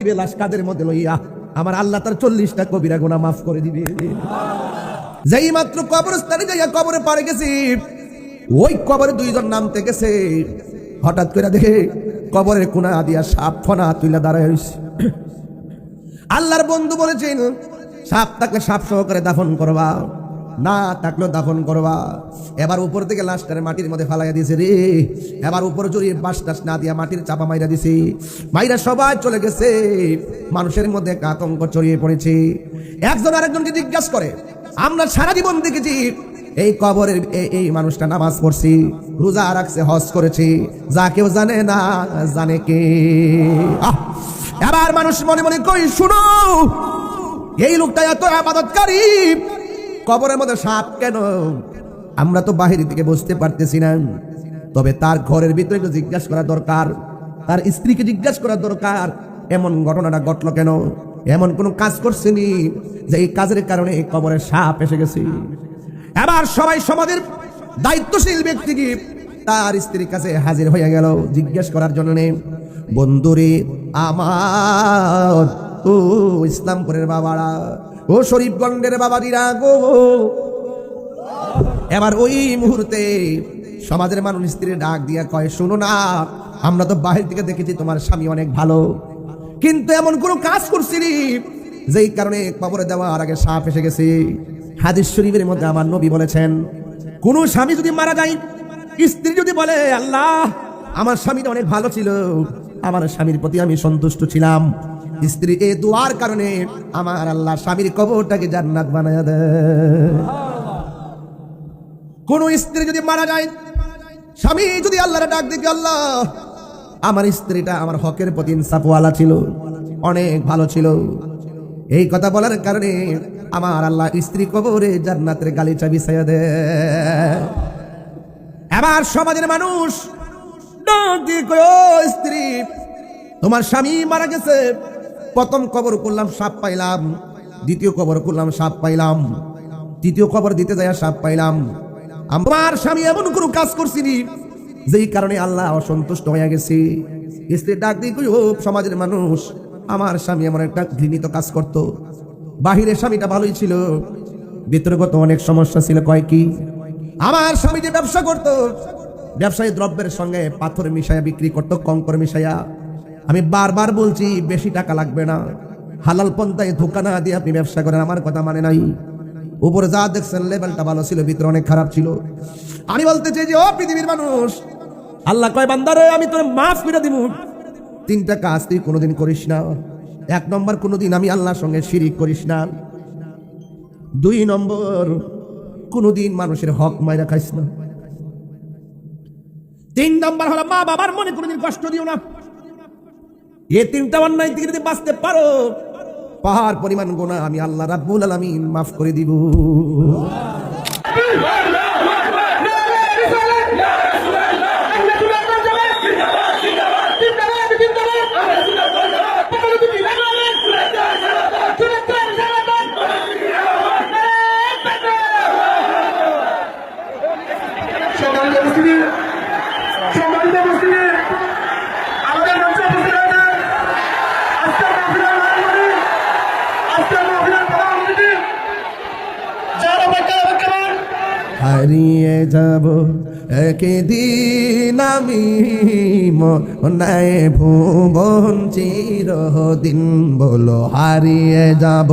লাশ কাদের মধ্যে লইয়া আমার আল্লাহ তার 40টা কবিরা গুনাহ মাফ করে দিবে। যেই মাত্র কবরস্থানে যাইয়া কবরে পারে গেছি, ওই কবরে দুইজন নামতে গেছে, হঠাৎ করে দেখে কবরের কোনা দিয়া সাপ ফনা তুইলা দাঁড়ায় রইছে। আল্লাহর বন্ধু বলেছেন, সাপ থাকলে সাপ সহকারে দাফন করবা, না থাকলেও দাফন করবা। এবার উপর থেকে লাশটারে মাটির মধ্যে ফালাইয়া দিয়েছে রে। এবার উপর জড়িয়ে বাঁশ টাস না দিয়া মাটির চাপা মাইরা দিছে। মাইরা সবাই চলে গেছে। মানুষের মধ্যে একটা আতঙ্ক ছড়িয়ে পড়েছে। একজন আরেকজনকে জিজ্ঞাসা করে, আমরা সারা জীবন দেখেছি এই কবরের এই মানুষটা নামাজ পড়ছি, রোজা রাখছে, হজ করেছে, যা কেউ জানে না, জানে কে? এবার মানুষ মনে মনে কই, শুনো, এই লোকটা এত ইবাদতকারী, কবরের মধ্যে সাপ কেন? আমরা তো বাহির থেকে বুঝতে পারতেছি না। তবে তার ঘরের ভিতরে একটু জিজ্ঞাসা করা দরকার, তার স্ত্রীকে জিজ্ঞাসা করা দরকার, এমন ঘটনাটা ঘটলো কেন? এমন কোন কাজ করছেনি যে এই কাজের কারণে কবরে সাপ এসে গেছে? এবার সবাই সমাজের দায়িত্বশীল ব্যক্তিকে তার স্ত্রীর কাছে হাজির হয়ে গেল জিজ্ঞেস করার জন্য। বন্ধুরে আমার, ও ইসলামপুরের বাবারা, ও শরীফগঞ্জের বাবাদিরা গো, এবার ওই মুহূর্তে সমাজের মানুষ স্ত্রীর ডাক দিয়া কয়, শুনো না, আমরা তো বাহির থেকে দেখেছি তোমার স্বামী অনেক ভালো, কিন্তু এমন কোন কাজ করছিলি যেই কারণে কবরে দেওয়ার আগে সাপ এসে গেছে। হাদিস শরীফের মধ্যে আমার নবী বলেছেন, কোন স্বামী যদি মারা যায়, স্ত্রী যদি বলে, আল্লাহ আমার স্বামীটা অনেক ভালো ছিল, আমার স্বামীর প্রতি আমি সন্তুষ্ট ছিলাম, স্ত্রী এই দোয়ার কারণে আমার আল্লাহ স্বামীর কবরটাকে জান্নাত বানায়া দেয়। কোন স্ত্রী যদি মারা যায়, স্বামী যদি আল্লাহর ডাক দিকে, আল্লাহ আমার স্ত্রীটা আমার হকের প্রতি ইনসাফওয়ালা ছিল, অনেক ভালো ছিল, এই কথা বলার কারণে আমার আল্লাহ স্ত্রী কবরে জান্নাতের গালিচা বিছাইয়া দেয়। এবার সমাজের মানুষ ডাক দিয়ে কয়, ও স্ত্রী, তোমার স্বামী মারা গেছে, প্রথম কবর করলাম সাপ পাইলাম, দ্বিতীয় কবর করলাম সাপ পাইলাম, তৃতীয় কবর দিতে যায় সাপ পাইলাম, আমার স্বামী এমন কোনো কাজ করছিনি যেই কারণে আল্লাহ অসন্তুষ্ট হয়ে গেছে। স্ত্রী ডাক দিয়ে কই, ও সমাজের মানুষ, আমার স্বামী এমন একটা ঘৃণিত কাজ করত, বাহিরের স্বামীটা ভালোই ছিল, ভিতরগত অনেক সমস্যা ছিল। কয় কি? আমার স্বামী যে ব্যবসা করত, ব্যবসায়ী দ্রব্যের সঙ্গে পাথর মিশাইয়া বিক্রি করত, কঙ্কর মিশাইয়া। আমি বারবার বলছি বেশি টাকা লাগবে না, হালাল পন্থায় ধোঁকা না দিয়ে আপনি ব্যবসা করেন, আমার কথা মানে নাই। উপরে যা দেখছেন লেভেলটা ভালো ছিল, ভিতরে অনেক খারাপ ছিল। আমি বলতে চাই যে, ও পৃথিবীর মানুষ, আল্লাহ কয়, বান্দারে আমি তোর মাফ করে দিব, 3টা কাজ তুই কোনোদিন করিস না। 1 নম্বর, কোনোদিন আমি আল্লাহর সঙ্গে শিরিক করিস না। 2 নম্বর, কোনোদিন মানুষের হক মাইরা খাইস না। 3 নম্বর হলো, মা বাবার মনে কোনোদিন কষ্ট দিও না। এই 3টা অন্যায় থেকে যদি বাঁচতে পারো, পাহাড় পরিমাণ গুনাহ আমি আল্লাহ রাব্বুল আলামিন মাফ করে দিব। হারিয়ে যাব একদিন আমি, মনায় ভুবন চিরদিন, বলো হারিয়ে যাব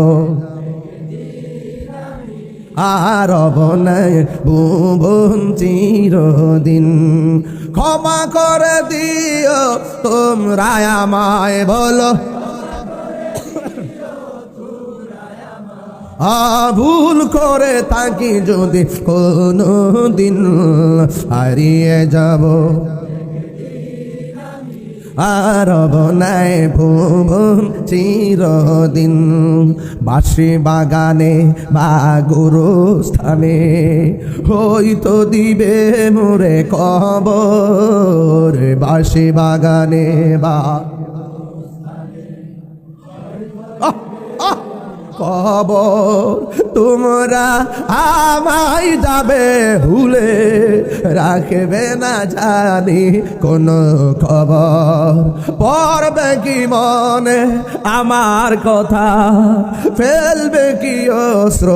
আর বনায় ভুবন চিরদিন। ক্ষমা করে দিও তোমরা আমায়, বলো ভুল করে থাকি যদি কোনো দিন, হারিয়ে যাব আর বনায় ভুবন চিরদিন। বাঁশি বাগানে বা গুরুস্থানে হয়তো দিবে মোরে কবর, বাঁশি বাগানে বা কবর তোমরা আমায় যাবে ভুলে রাখবে না জানি কোন খবর পড়বে কি মনে আমার কথা ফেলবে কি অস্ত্র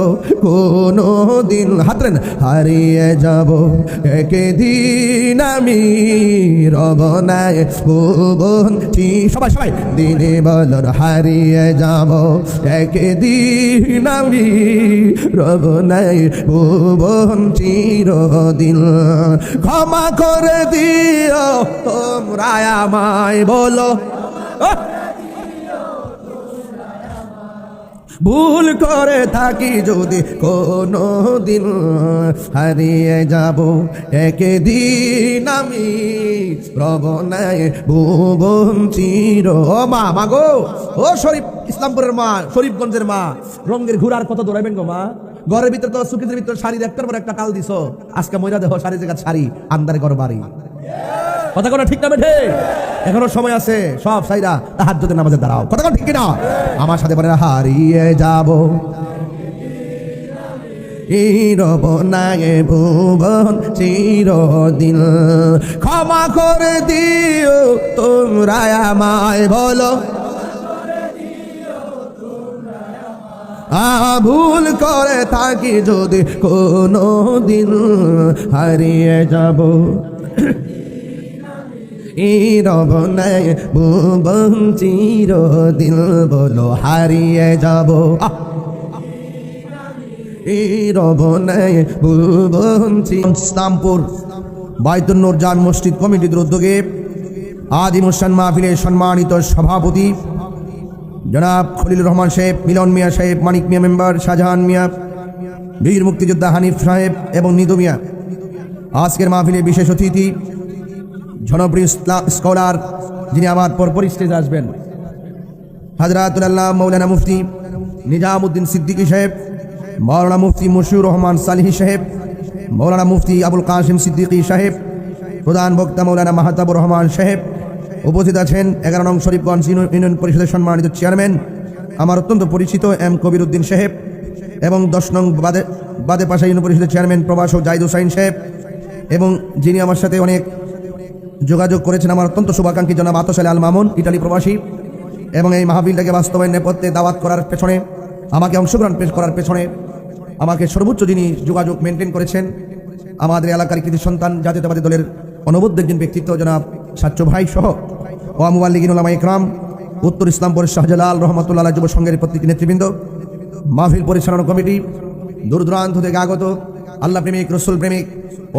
কোনো দিন হাতরেন হারিয়ে যাব একদিন আমি রব নাই ভুবন সবাই সবাই দিনে বলর হারিয়ে যাব একদিন আমি রব নাই ভুবন চিরদিন ক্ষমা করে দিও তোমরা আমায় বলো ভুল করে থাকি যদি কোনো দিন হারিয়ে যাব একদিন আমি রব নাই ভুবন চির মা মাগো ও শরীফ ইসলামপুরের মা শরীফগঞ্জের মা রঙের ঘুরার কত দৌড়াবেন গো মা ঘরের ভিতর তো সুকিতের ভিতর শাড়ির একটার পর একটা টাল দিছো আজকে ময়রা দেহ শাড়ি জায়গা শাড়ি আন্দারে ঘর বাড়ি কথা কথা ঠিক না বেঠে এখনো সময় আছে সব সাইরা তাহাজ্জুদের নামাজে দাঁড়াও কথা কথা ঠিক কিনা আমার সাথে বলে হারিয়ে যাব রব নাই ভুবন চিরদিন ক্ষমা করে দিও তোমরা আমায় বলো ভুল করে থাকি যদি কোনো দিন হারিয়ে যাব রব নাই ভুবন চিরদিন বলো হারিয়ে যাব রব নাই ভুবন ইসলামপুর বাইতুন নূর জান মসজিদ কমিটির উদ্যোগে আদিম হোসেন মাহফিলের সম্মানিত সভাপতি জনাব খলিলুর রহমান সাহেব, মিলন মিয়া সাহেব, মানিক মিয়া মেম্বার, শাহজাহান মিয়া, বীর মুক্তিযোদ্ধা হানিফ সাহেব এবং নিদু মিয়া। আজকের মাহফিলে বিশেষ অতিথি জনপ্রিয় স্কলার যিনি আমার পরপর স্টেজে আসবেন, হযরতুল্লাহ মৌলানা মুফতি নিজামউদ্দিন সিদ্দিকী সাহেব, মৌলানা মুফতি মশিউর রহমান সালিহি সাহেব, মৌলানা মুফতি আবুল কাসিম সিদ্দিকী সাহেব, প্রধান বক্তা মৌলানা মাহতাবুর রহমান সাহেব। উপস্থিত আছেন 11 নং শরীফগঞ্জ ইউনিয়ন পরিষদের সম্মানিত চেয়ারম্যান আমার অত্যন্ত পরিচিত এম কবির উদ্দিন সাহেব এবং 10 নং বাদে পাশা ইউনিয়ন পরিষদের চেয়ারম্যান প্রভাষক জাহিদ হোসাইন সাহেব এবং যিনি আমার সাথে অনেক যোগাযোগ করেছেন আমার অত্যন্ত শুভাকাঙ্ক্ষী জনাব আতস আলী আল মামুন, ইটালি প্রবাসী। এবং এই মাহফিলটাকে বাস্তবায়ন নেপথ্যে দাওয়াত করার পেছনে, আমাকে অংশগ্রহণ করার পেছনে আমাকে সর্বোচ্চ যিনি যোগাযোগ মেনটেন করেছেন আমাদের এলাকার কৃতি সন্তান জাতীয়তাবাদী দলের অনবদ্য একজন ব্যক্তিত্ব জনাব সাচ্চু ভাই সহ ওয়া মুবাল্লিগিন উলামা ইকরাম, উত্তর ইসলামপুর শাহজালাল রহমতুল্লাহ যুব সংঘের প্রত্যেকটি নেতৃবৃন্দ, মাহফিল পরিচালনা কমিটি, দূর দূরান্ত থেকে আগত আল্লাহ প্রেমিক, রসুল প্রেমিক,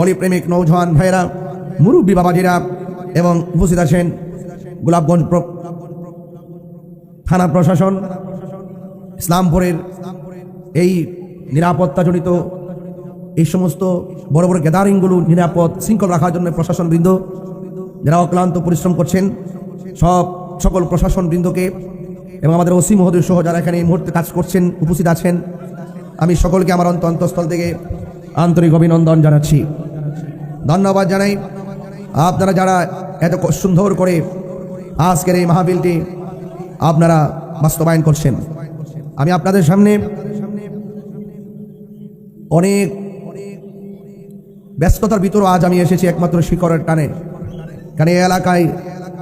অলি প্রেমিক নৌজওয়ান ভাইয়েরা, মুরব্বী বাবাজিরা এবং উপস্থিত আছেন গোলাপগঞ্জ থানা প্রশাসন, ইসলামপুরের এই নিরাপত্তাজনিত এই সমস্ত বড় বড় গ্যাদারিংগুলো নিরাপদ শৃঙ্খল রাখার জন্য প্রশাসন বৃন্দ যারা অক্লান্ত পরিশ্রম করছেন, সকল প্রশাসন বৃন্দকে এবং আমাদের ওসি মহোদয় সহ যারা এখানে এই মুহূর্তে কাজ করছেন উপস্থিত আছেন, আমি সকলকে আমার অন্তঃস্থল থেকে আন্তরিক অভিনন্দন জানাচ্ছি, ধন্যবাদ জানাই। আপনারা যারা এত সুন্দর করে আজকের এই মাহফিলটি আপনারা বাস্তবায়ন করছেন, আমি আপনাদের সামনে অনেক ব্যস্ততার ভিতরে আজ আমি এসেছি একমাত্র শিকড়ের টানে, কারণ এই এলাকায়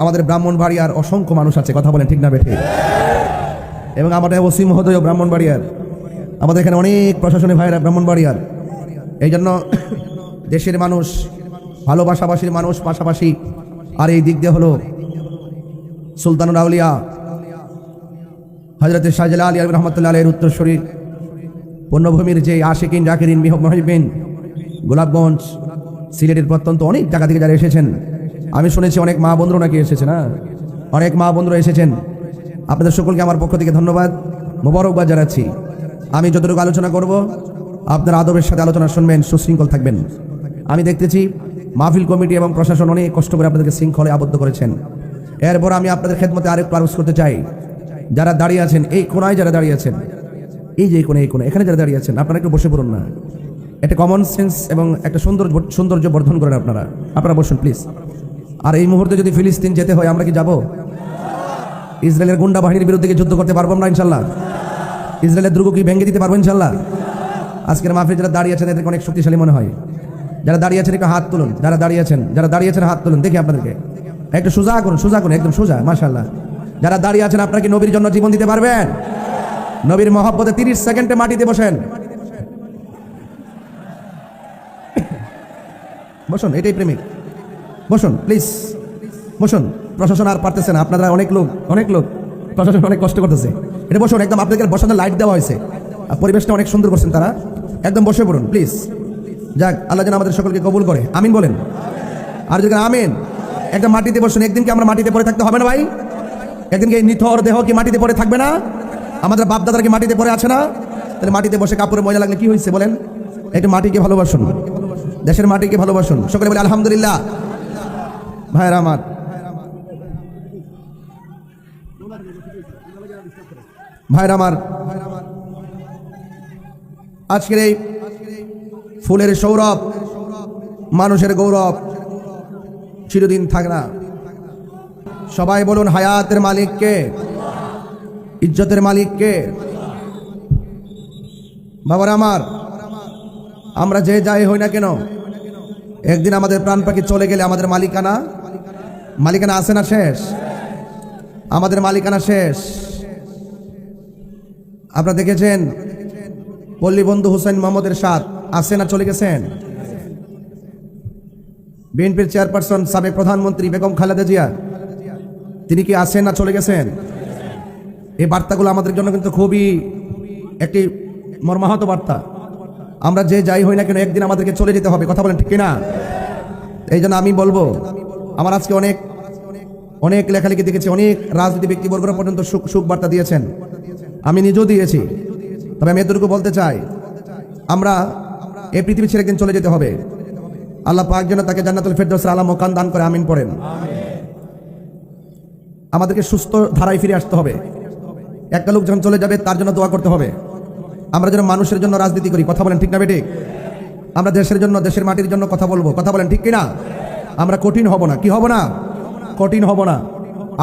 আমাদের ব্রাহ্মণবাড়িয়ার অসংখ্য মানুষ আছে, কথা বলেন ঠিক না বেঠে, এবং আমাদের ওসি মহোদয় ব্রাহ্মণবাড়িয়ার, আমাদের এখানে অনেক প্রশাসনিক ভাইরা ব্রাহ্মণবাড়িয়ার। এই জন্য দেশের মানুষ, ভালোবাসাবাসীর মানুষ পাশাপাশি, আর এই দিক দিয়ে হলো সুলতানুল আউলিয়া হযরত শাহজালাল আলী রহমতুল্লাহ আলাইহির উত্তরসূরি পূর্ণভূমির যে আশিকিন জাকিরিন মুহিবিন গোলাপগঞ্জ সিলেটের প্রত্যন্ত অনেক জায়গা থেকে যারা এসেছেন, আমি শুনেছি অনেক মা বন্ধুরা নাকি এসেছে, না অনেক মা বন্ধুরা এসেছেন। আপনাদের সকলকে আমার পক্ষ থেকে ধন্যবাদ, মোবারকবাদ জানাচ্ছি। আমি যতটুকু আলোচনা করব আপনারা আদবের সাথে আলোচনা শুনবেন, সুশৃঙ্খল থাকবেন। আমি দেখতেছি মাহফিল কমিটি এবং প্রশাসন অনেক কষ্ট করে আপনাদেরকে শৃঙ্খলে আবদ্ধ করেছেন। এরপর আমি আপনাদের খেদমতে আরেকটু আরজ করতে চাই, যারা দাঁড়িয়ে আছেন এই কোনায়, যারা দাঁড়িয়ে আছেন এই যে কোণে, এখানে যারা দাঁড়িয়ে আছেন, আপনারা একটু বসে পড়ুন না, একটা কমন সেন্স এবং একটা সৌন্দর্য বর্ধন করেন আপনারা বসুন প্লিজ। আর এই মুহূর্তে যদি ফিলিস্তিন যেতে হয় আমরা কি যাব? ইসরায়েলের গুন্ডা বাহিনীর বিরুদ্ধে যুদ্ধ করতে পারবো না ইনশাল্লাহ? ইসরায়েলের দুর্গ কি ভেঙে দিতে পারবো ইনশাল্লাহ? আজকের মাহফিলে যারা দাঁড়িয়ে আছেন এদেরকে অনেক শক্তিশালী মনে হয়। যারা দাঁড়িয়ে আছেন একটু হাত তুলুন, যারা দাঁড়িয়ে আছেন হাত তুলুন, দেখি আপনাদেরকে একটু সোজা করুন, একদম সোজা, মাশাআল্লাহ। যারা দাঁড়িয়ে আছেন আপনারা কি নবীর জন্য জীবন দিতে পারবেন? নবীর মহব্বতে 30 সেকেন্ডে মাটিতে বসেন, বসুন, এটাই প্রেমিক। বসুন প্লিজ, বসুন। প্রশাসন আর পারতেছে না, আপনারা অনেক লোক প্রশাসন অনেক কষ্ট করতেছে। এটা বসুন, একদম আপনাদের বসানোর লাইট দেওয়া হয়েছে, আর পরিবেশটা অনেক সুন্দর করছেন তারা। একদম বসে পড়ুন প্লিজ। যাক, আল্লাহ যেন আমাদের সকলকে কবুল করে, আমিন বলেন। আর যদি আমিন, একদম মাটিতে বসুন। একদিন কি আমরা মাটিতে পড়ে থাকতে হবে না ভাই? একদিন কি এই নিথর দেহ কি মাটিতে পড়ে থাকবে না? আমাদের বাপ দাদারা কি মাটিতে পড়ে আছে না? তাহলে মাটিতে বসে কাপড়ে ময়লা লাগলে কি হয়েছে বলেন? একটু মাটিকে ভালোবাসুন, দেশের মাটিকে ভালোবাসুন। সকলে বলে আলহামদুলিল্লাহ। ভাইরা আমার, আজকের এই ফুলের সৌরভ, মানুষের গৌরব চিরদিন থাকবে না। সবাই বলুন, হায়াতের মালিক কে? ইজ্জতের মালিক কে? বাবারা আমার, আমরা যে যাই হই না কেন, একদিন আমাদের প্রাণ পাখি চলে গেলে আমাদের মালিকানা আছে না শেষ? আমাদের মালিকানা শেষ। আপনারা দেখেছেন পল্লী বন্ধু হুসেন মোহাম্মদ এরশাদ আছে না চলে গেছেন? বিএনপির চেয়ারপারসন সাবেক প্রধানমন্ত্রী বেগম খালেদা জিয়া, তিনি কি আছেন না চলে গেছেন? এই বার্তাগুলো আমাদের জন্য কিন্তু খুবই একটি মর্মাহত বার্তা। আমরা যে যাই হই না কেন, একদিন আমাদেরকে চলে যেতে হবে, কথা বলেন ঠিক কিনা? এই জন্য আমি বলবো, আমার আজকে অনেক লেখালেখি দেখেছি, অনেক রাজনীতি ব্যক্তিবর্গরা পর্যন্ত সুখ বার্তা দিয়েছেন, আমি নিজেও দিয়েছি। তবে আমি এতটুকু বলতে চাই, আমরা এই পৃথিবী ছেড়ে একদিন চলে যেতে হবে। আল্লাহ পাক যেন তাকে জান্নাতুল ফেরদৌসের আলা মাকান দান করে, আমিন পড়েন। আমাদেরকে সুস্থ ধারায় ফিরে আসতে হবে। একটা লোক যখন চলে যাবে তার জন্য দোয়া করতে হবে। আমরা যেন মানুষের জন্য রাজনীতি করি, কথা বলেন ঠিক না বেঠিক? আমরা দেশের জন্য, দেশের মাটির জন্য কথা বলবো, কথা বলেন ঠিক কিনা? আমরা কঠিন হব না, কি হব না? কঠিন হব না।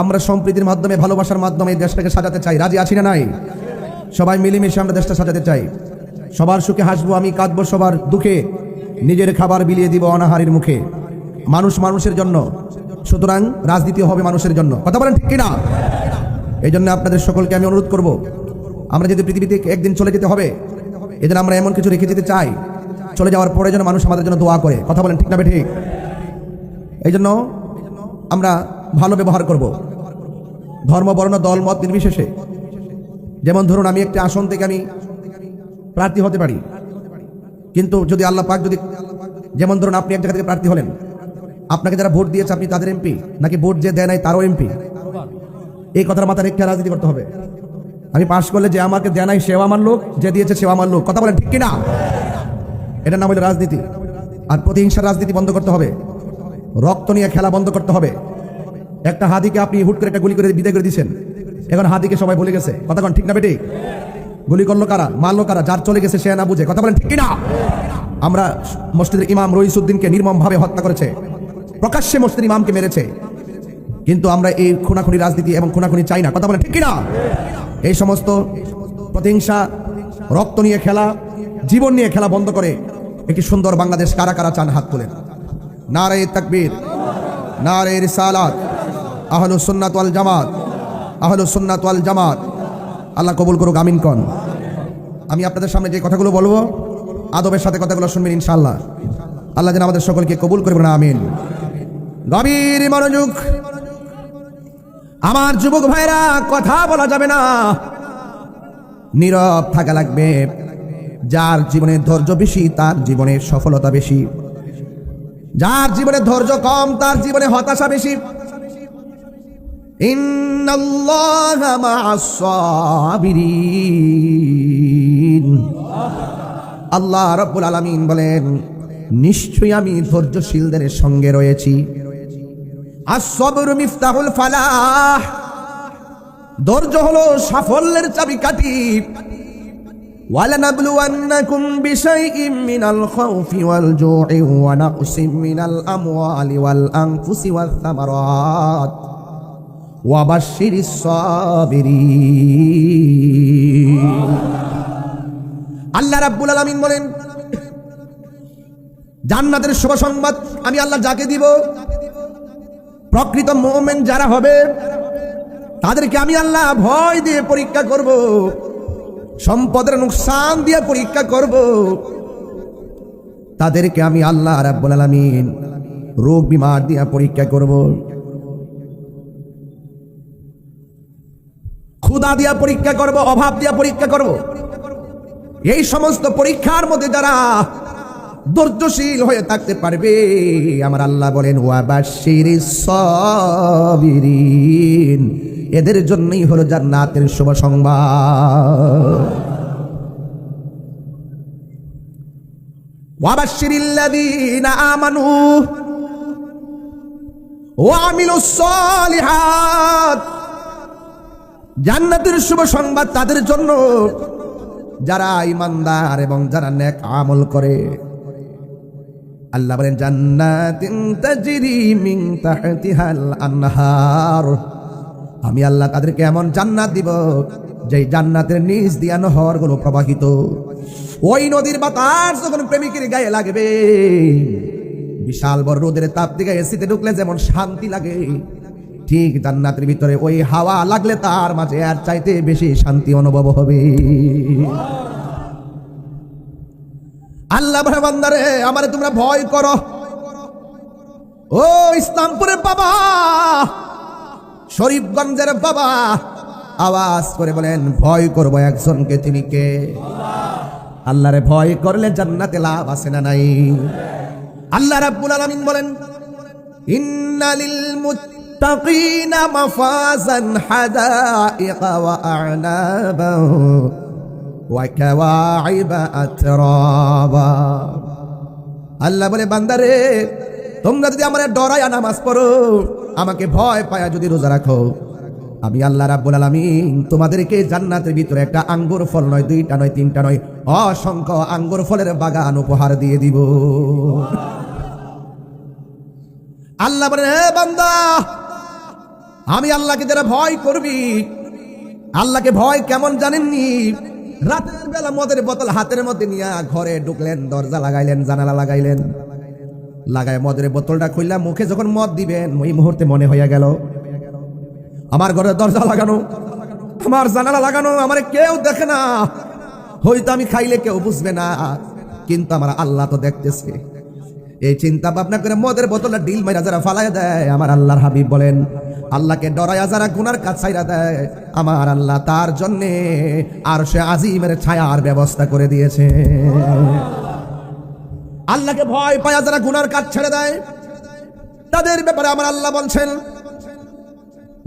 আমরা সম্প্রীতির মাধ্যমে, ভালোবাসার মাধ্যমে এই দেশটাকে সাজাতে চাই, রাজি আছি না নাই? সবাই মিলেমিশে আমরা দেশটা সাজাতে চাই। সবার সুখে হাসবো, আমি কাঁদবো সবার দুঃখে, নিজের খাবার বিলিয়ে দিব অনাহারের মুখে। মানুষ মানুষের জন্য, সুতরাং রাজনীতি হবে মানুষের জন্য, কথা বলেন ঠিক কিনা? এই জন্য আপনাদের সকলকে আমি অনুরোধ করব, আমরা যদি পৃথিবীতে একদিন চলে যেতে হবে, এজন্য আমরা এমন কিছু রেখে যেতে চাই, চলে যাওয়ার পরে যেন মানুষ আমাদের জন্য দোয়া করে, কথা বলেন ঠিক না বেঠিক? এই জন্য আমরা ভালো ব্যবহার করব, ধর্ম বর্ণ দল মত নির্বিশেষে। যেমন ধরুন, আমি একটা আসন থেকে আমি প্রার্থী হতে পারি, কিন্তু যদি আল্লাহ পাক যদি, যেমন ধরুন আপনি এক জায়গা থেকে প্রার্থী হলেন, আপনাকে যারা ভোট দিয়েছে আপনি তাদের এমপি, নাকি ভোট যে দেয় নাই তারও এমপি? এই কথার মাথা রেখে রাজনীতি করতে হবে। আমি পাশ করলে যে আমাকে দেয় নাই সেও আমার লোক, যে দিয়েছে সেও আমার লোক, কথা বলেন ঠিক কিনা? এটার নাম হলো রাজনীতি। আর প্রতিহিংসার রাজনীতি বন্ধ করতে হবে, রক্ত নিয়ে খেলা বন্ধ করতে হবে। একটা হাদিকে আপনি হুট করে একটা গুলি করে বিদায় করে দিচ্ছেন, এখন হাদিকে সবাই ভুলে গেছে, কথা বলেন ঠিক না বেঠিক? গুলি করলো কারা, মারলো কারা? যার চলে গেছে সে না বুঝে, কথা বলেন ঠিক কিনা? আমরা মসজিদের ইমাম রইসুদ্দিনকে নির্মমভাবে হত্যা করেছে, প্রকাশ্যে মসজিদের ইমামকে মেরেছে, কিন্তু আমরা এই খুনাখুনি রাজনীতি এবং খুনাখুনি চাই না, কথা বলেন ঠিক কিনা? এই সমস্ত প্রতিহিংসা, রক্ত নিয়ে খেলা, জীবন নিয়ে খেলা বন্ধ করে একটি সুন্দর বাংলাদেশ কারা কারা চান? হাত তোলেন। নারে তাকবীর, নারে রিসালাত, আহলুস সুন্নাত ওয়াল জামাত, আহলুস সুন্নাত ওয়াল জামাত। আল্লাহ কবুল করুক, আমিন কোন। আমি আপনাদের সামনে যে কথাগুলো বলবো, আদবের সাথে কথাগুলো শুনবেন ইনশাআল্লাহ। আল্লাহ যেন আমাদের সকলকে কবুল করবেন, আমিন। গভীর মনোযোগ। আমার যুবক ভাইরা, কথা বলা যাবে না, নীরব থাকা লাগবে। যার জীবনে ধৈর্য বেশি তার জীবনে সফলতা বেশি, যার জীবনে ধৈর্য কম তার জীবনে হতাশা বেশি। ইন্নাল্লাহা মা'আস সাবিরিন। আল্লাহ রাব্বুল আলামিন বলেন, নিশ্চয়ই আমি ধৈর্যশীলদের সঙ্গে রয়েছি। আস-সাবরু মিফতাহুল ফালাহ। ধৈর্য হলো সাফল্যের চাবিকাঠি। ওয়ালানাবলুওয়ান্নাকুম বিশাইইম মিনাল খাউফি ওয়াল জু'i ওয়া নাকসিম মিনাল আমওয়ালি ওয়াল আনফুসি ওয়াস সামারাত ওয়া বাশশিরিস সাবিরিন। আল্লাহ রাব্বুল আলামিন বলেন, জান্নাতের শুভ সংবাদ আমি আল্লাহ যাকে দিব, প্রকৃত মুমিন যারা হবে তাদেরকে আমি আল্লাহ ভয় দিয়ে পরীক্ষা করব, সম্পদের নুকসান দিয়ে পরীক্ষা করব, তাদেরকে আমি আল্লাহ রাব্বুল আলামিন রোগ বিমার দিয়ে পরীক্ষা করব, ক্ষুধা দিয়া পরীক্ষা করব, অভাব দিয়া পরীক্ষা করব। এই সমস্ত পরীক্ষার মধ্যে যারা ধৈর্যশীল হয়ে থাকতে পারবে, আমার আল্লাহ বলেন ওয়াবাশশিরিস সাবিরিন, এদের জন্যই হলো জান্নাতের শুভ সংবাদ। ওয়াবাশশিরিল্লাযীনা আমানু ওয়া আমিলুস সালিহাত, জান্নাতের শুভ সংবাদ তাদের জন্য যারা ঈমানদার এবং যারা নেক আমল করে। আল্লাহ বলেন জান্নাতিন তাজরি মিন তাহতিহাল আনহার, আমি আল্লাহ তাদেরকে এমন জান্নাত দিব যে জান্নাতের নিচ দিয়ে নহরগুলো প্রবাহিত। ওই নদীর বাতাস যখন প্রেমিকের গায়ে লাগবে, বিশাল বড় রোদের তাপ থেকে এসিতে ঢুকলে যেমন শান্তি লাগে, ঠিক জান্নাতের ভিতরে ওই হাওয়া লাগলে তার মাঝে আর চাইতে বেশি শান্তি অনুভব হবে। আল্লাহ বলে বান্দারে আমারে তোমরা ভয় করো। ও ইসলামপুরের বাবা, শরীফগঞ্জের বাবা, আওয়াজ করে বলেন ভয় করব একজনকে, তিনি কে? আল্লাহরে ভয় করলে জান্নাতে লাভ আছে না নাই? আল্লাহ রাব্বুল আলামিন বলেন ইন্নালিল মুত্তাকিনা মাফাজান হাদাইকা ওয়া আ'নাবা ওয়া কাওয়াইবা আতরাবা। আল্লাহ বলে বান্দারে তোমরা যদি আমারে ডরায়া নামাজ পড়ো, আমাকে ভয় পায়া যদি রোজা রাখো, আমি আল্লাহ রাব্বুল আলামিন তোমাদেরকে জান্নাতের ভিতরে একটা আঙ্গুর ফল নয়, দুইটা নয়, তিনটা নয়, অসংখ্য আঙ্গুর ফলের বাগান উপহার দিয়ে দিব। আল্লাহ বলে হে বান্দা, আমি আল্লাহকে যারা ভয় করবি, আল্লাহকে ভয় কেমন জানেননি? রাতের বেলা মদের বোতল হাতের মধ্যে নিয়ে ঘরে ঢুকলেন, দরজা লাগাইলেন, জানালা লাগাইলেন, লাগায় মদের বোতলটা খুললাম, মুখে যখন মদ দিবেন ওই মুহূর্তে মনে হইয়া গেল আমার ঘরে দরজা লাগানো, আমার জানালা লাগানো, আমার কেউ দেখে না, হয়তো আমি খাইলে কেউ বুঝবে না, কিন্তু আমার আল্লাহ তো দেখতেছে। এই চিন্তা ভাবনা করে মদের বোতলটা ডিল মাইরা যারা ফালায় দেয়, আমার আল্লাহর হাবিব বলেন আল্লাহকে ডরায়া যারা গুনার কাজ ছাইরা দেয়, আমার আল্লাহ তার জন্যে আরশে আজিমের ছায়ার ব্যবস্থা করে দিয়েছে। আল্লাহকে ভয় পায়া যারা গুনার কাজ ছেড়ে দেয়, তাদের ব্যাপারে আমার আল্লাহ বলছেন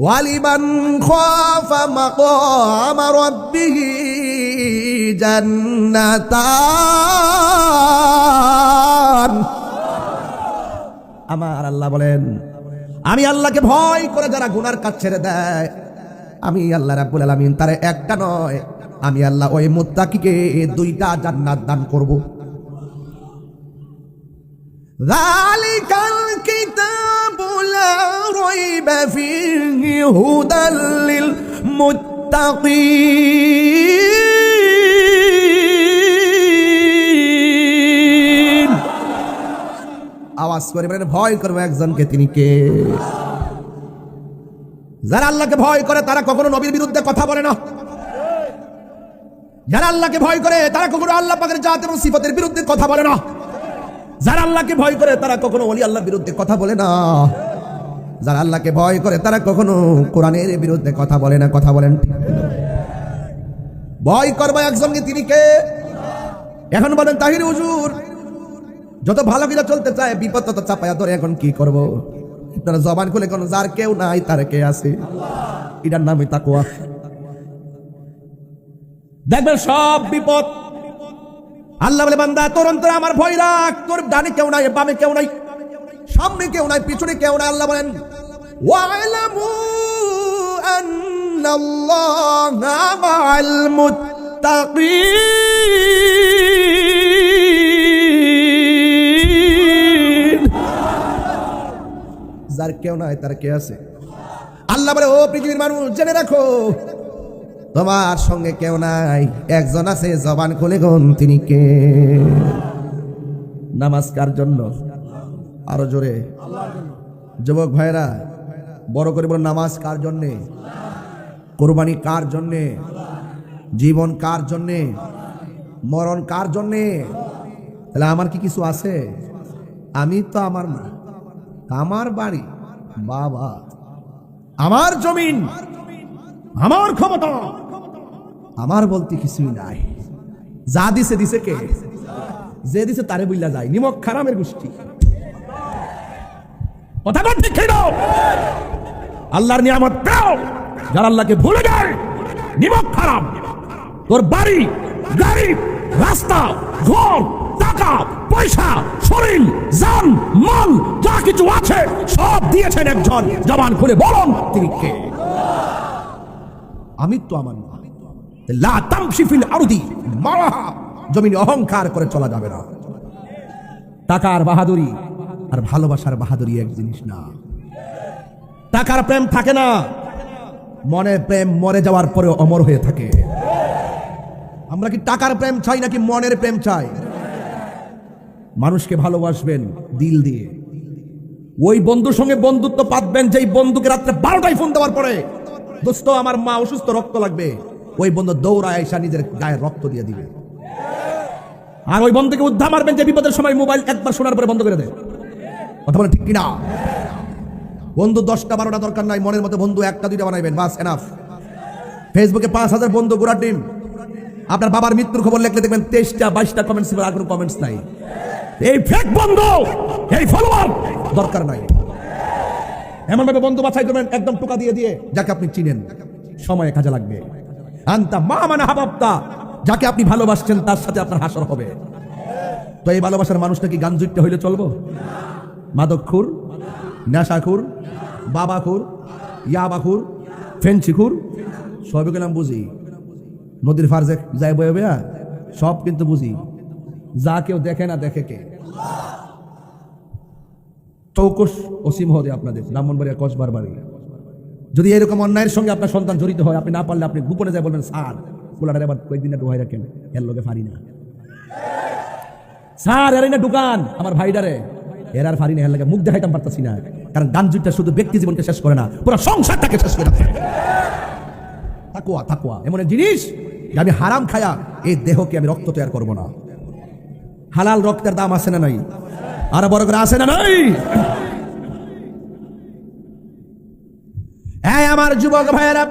ওয়ালিমান খাফা মাকামা রাব্বিহি জান্নাতান। আমার আল্লাহ বলেন আমি আল্লাহকে ভয় করে যারা গুনার কাজ ছেড়ে দেয়, আমি আল্লাহ রাব্বুল আলামিন তারে একটা নয়, আমি আল্লাহ ওই মুত্তাকিকে দুইটা জান্নাত দান করব। যালিকাল কিতাবু লা রাইবা ফীহি হুদাল লিল মুত্তাকিন। আওয়াজ করে বলেন ভয় করবো একজনকে, তিনি কে? যারা আল্লাহকে ভয় করে তারা কখনো নবীর বিরুদ্ধে কথা বলে না। যারা আল্লাহকে ভয় করে তারা কখনো আল্লাহ পাকের জাত এবং সিফাতের বিরুদ্ধে কথা বলে না। যারা আল্লাহকে ভয় করে তারা কখনো ওলি আল্লাহর বিরুদ্ধে কথা বলে না। যারা আল্লাহকে ভয় করে তারা কখনো কোরআনের বিরুদ্ধে কথা বলে না। কথা বলেন ভয় করবো একজনকে, তিনি কে? এখন বলেন তাহির হুজুর, যত ভালো কিনা চলতে চায় বিপদ তত চাপায়া ধরে, এখন কি করব? আপনারা জবান খুলে কোন যার কেউ নাই তার কে আছে, এটার নামই তাকওয়া। দেখবেন সব বিপদ আল্লাহ বলে বান্দা তোর অন্তরে আমার ভয় রাখ, তোর ডানে কেউ নাই, বামে কেউ নাই, সামনে কেউ নাই, পিছনে কেউ নাই। আল্লাহ বলেন ওয়ালামু আন্নাল্লাহা মাআল মুত্তাকিন। যার কেউ নাই তার কে আছে? আল্লাহ বলে ও পৃথিবীর মানুষ জেনে রাখো, তোমার সঙ্গে কেউ নাই, একজন আছে জবান খুলে গুন, তিনি কে? নামাজ কার জন্য? আরো জোরে। যুবক ভাইরা বড় করে বলুন, নামাজ কার জন্যে? কোরবানি কার জন্যে? জীবন কার জন্যে? মরণ কার জন্যে? তাহলে আমার কি কিছু আছে? আমি তো আমার না, আমার বাড়ি, বাবা, আমার জমিন, আমার ক্ষমতা, আমার বলতে কিছুই নাই। যা দিছে দিছে কে? যে দিছে তারে বইলা যায় নিমক খারামের গোষ্ঠী। কথা বলতে ঠিক নাও। আল্লাহর নিয়ামত দাও, যারা আল্লাহকে ভুলে যায় নিমক খারাপ। তোর বাড়ি, গাড়ি, রাস্তা, ঘর, টাকা, পয়সা, শরীর, জান, মাল যা কিছু আছে সব দিয়েছেন একজন। জবান খুলে বলুন, তিনি কে? আমি তো আমার না। লা তামশি ফিল আরদি মারাহা, জমিনে অহংকার করে চলা যাবে না। টাকার বাহাদুরি আর ভালোবাসার বাহাদুরি এক জিনিস না। টাকার প্রেম থাকে না, মনের প্রেম মরে যাওয়ার পরেও অমর হয়ে থাকে। আমরা কি টাকার প্রেম চাই নাকি মনের প্রেম চাই? মানুষকে ভালোবাসবেন দিল দিয়ে। ওই বন্ধুর সঙ্গে বন্ধুত্ব পাতবেন যেই বন্ধুকে রাত্রে 12টায় ফোন দেওয়ার পরে, দোস্ত আমার মা অসুস্থ, রক্ত লাগবে, ওই বন্ধু দৌড়ায় এসে নিজের গায়ে রক্ত দিয়ে দিবে। আর ওই বন্ধুকে উদ্ধার মারবেন যে বিপদের সময় মোবাইল একবার শোনার পরে বন্ধ করে দেয়। কথা বলে ঠিক কিনা? বন্ধু 10টা 12টা দরকার নাই, মনের মতো বন্ধু 1টা 2টা বানাইবেন, বাস এনাফ। ফেসবুকে 5000 বন্ধু গোড়ার টিম। আপনার বাবার মৃত্যুর খবর লিখলে দেখবেন 23টা 22টা কমেন্টস, আর কোনো কমেন্টস নাই। এই ফেক বন্ধু, এই ফলোয়ার দরকার নাই। এমন ভাবে বন্ধু বাছাই করবেন একদম টোকা দিয়ে দিয়ে যাকে আপনি চিনেন, সময়ে কাজে লাগবে। আনতা মা মানে হাবাবতা, যাকে আপনি ভালোবাসছেন তার সাথে আপনার হাসর হবে। তো এই ভালোবাসার মানুষটা কি গান জুটতে হইলে চলবো? মাদকখুর, নেশাখুর, বাবাখুর, ইয়াবাখুর, ফেন্সিখুর, সবই গেলাম বুঝি। নদীর ফার্জে যাই বয়ে বেয়া সব কিন্তু বুঝি। যা কেউ দেখে না, দেখে কে? চৌকস ওসি মহোদয় আপনাদের ব্রাহ্মণবাড়িয়া কসবার বাড়ি। যদি এরকম অন্যায়ের সঙ্গে আপনার সন্তান জড়িত হয়, আপনি না পারলে আপনি গোপনে যায় বলবেন, স্যার পোলাটার এবার কয়েকদিন ডুহাই রাখেন, এর লোকে পারি না স্যার, এরাই না দোকান আমার ভাইডারে, এর আর পারি না, এর লাগে মুখ দেখাইতাম পারতাছি না। কারণ গাঞ্জুরটা শুধু ব্যক্তি জীবনকে শেষ করে না, পুরো সংসারটাকে শেষ করে দেয়। তাকওয়া, তাকওয়া এমন এক জিনিস যে আমি হারাম খায়া এই দেহকে আমি রক্ত তৈরি করবো না। হালাল রক্তের দাম আছে না নাই? আর বড় করে আছে না নাই? এই আমার যুবক ভাইয়েরা,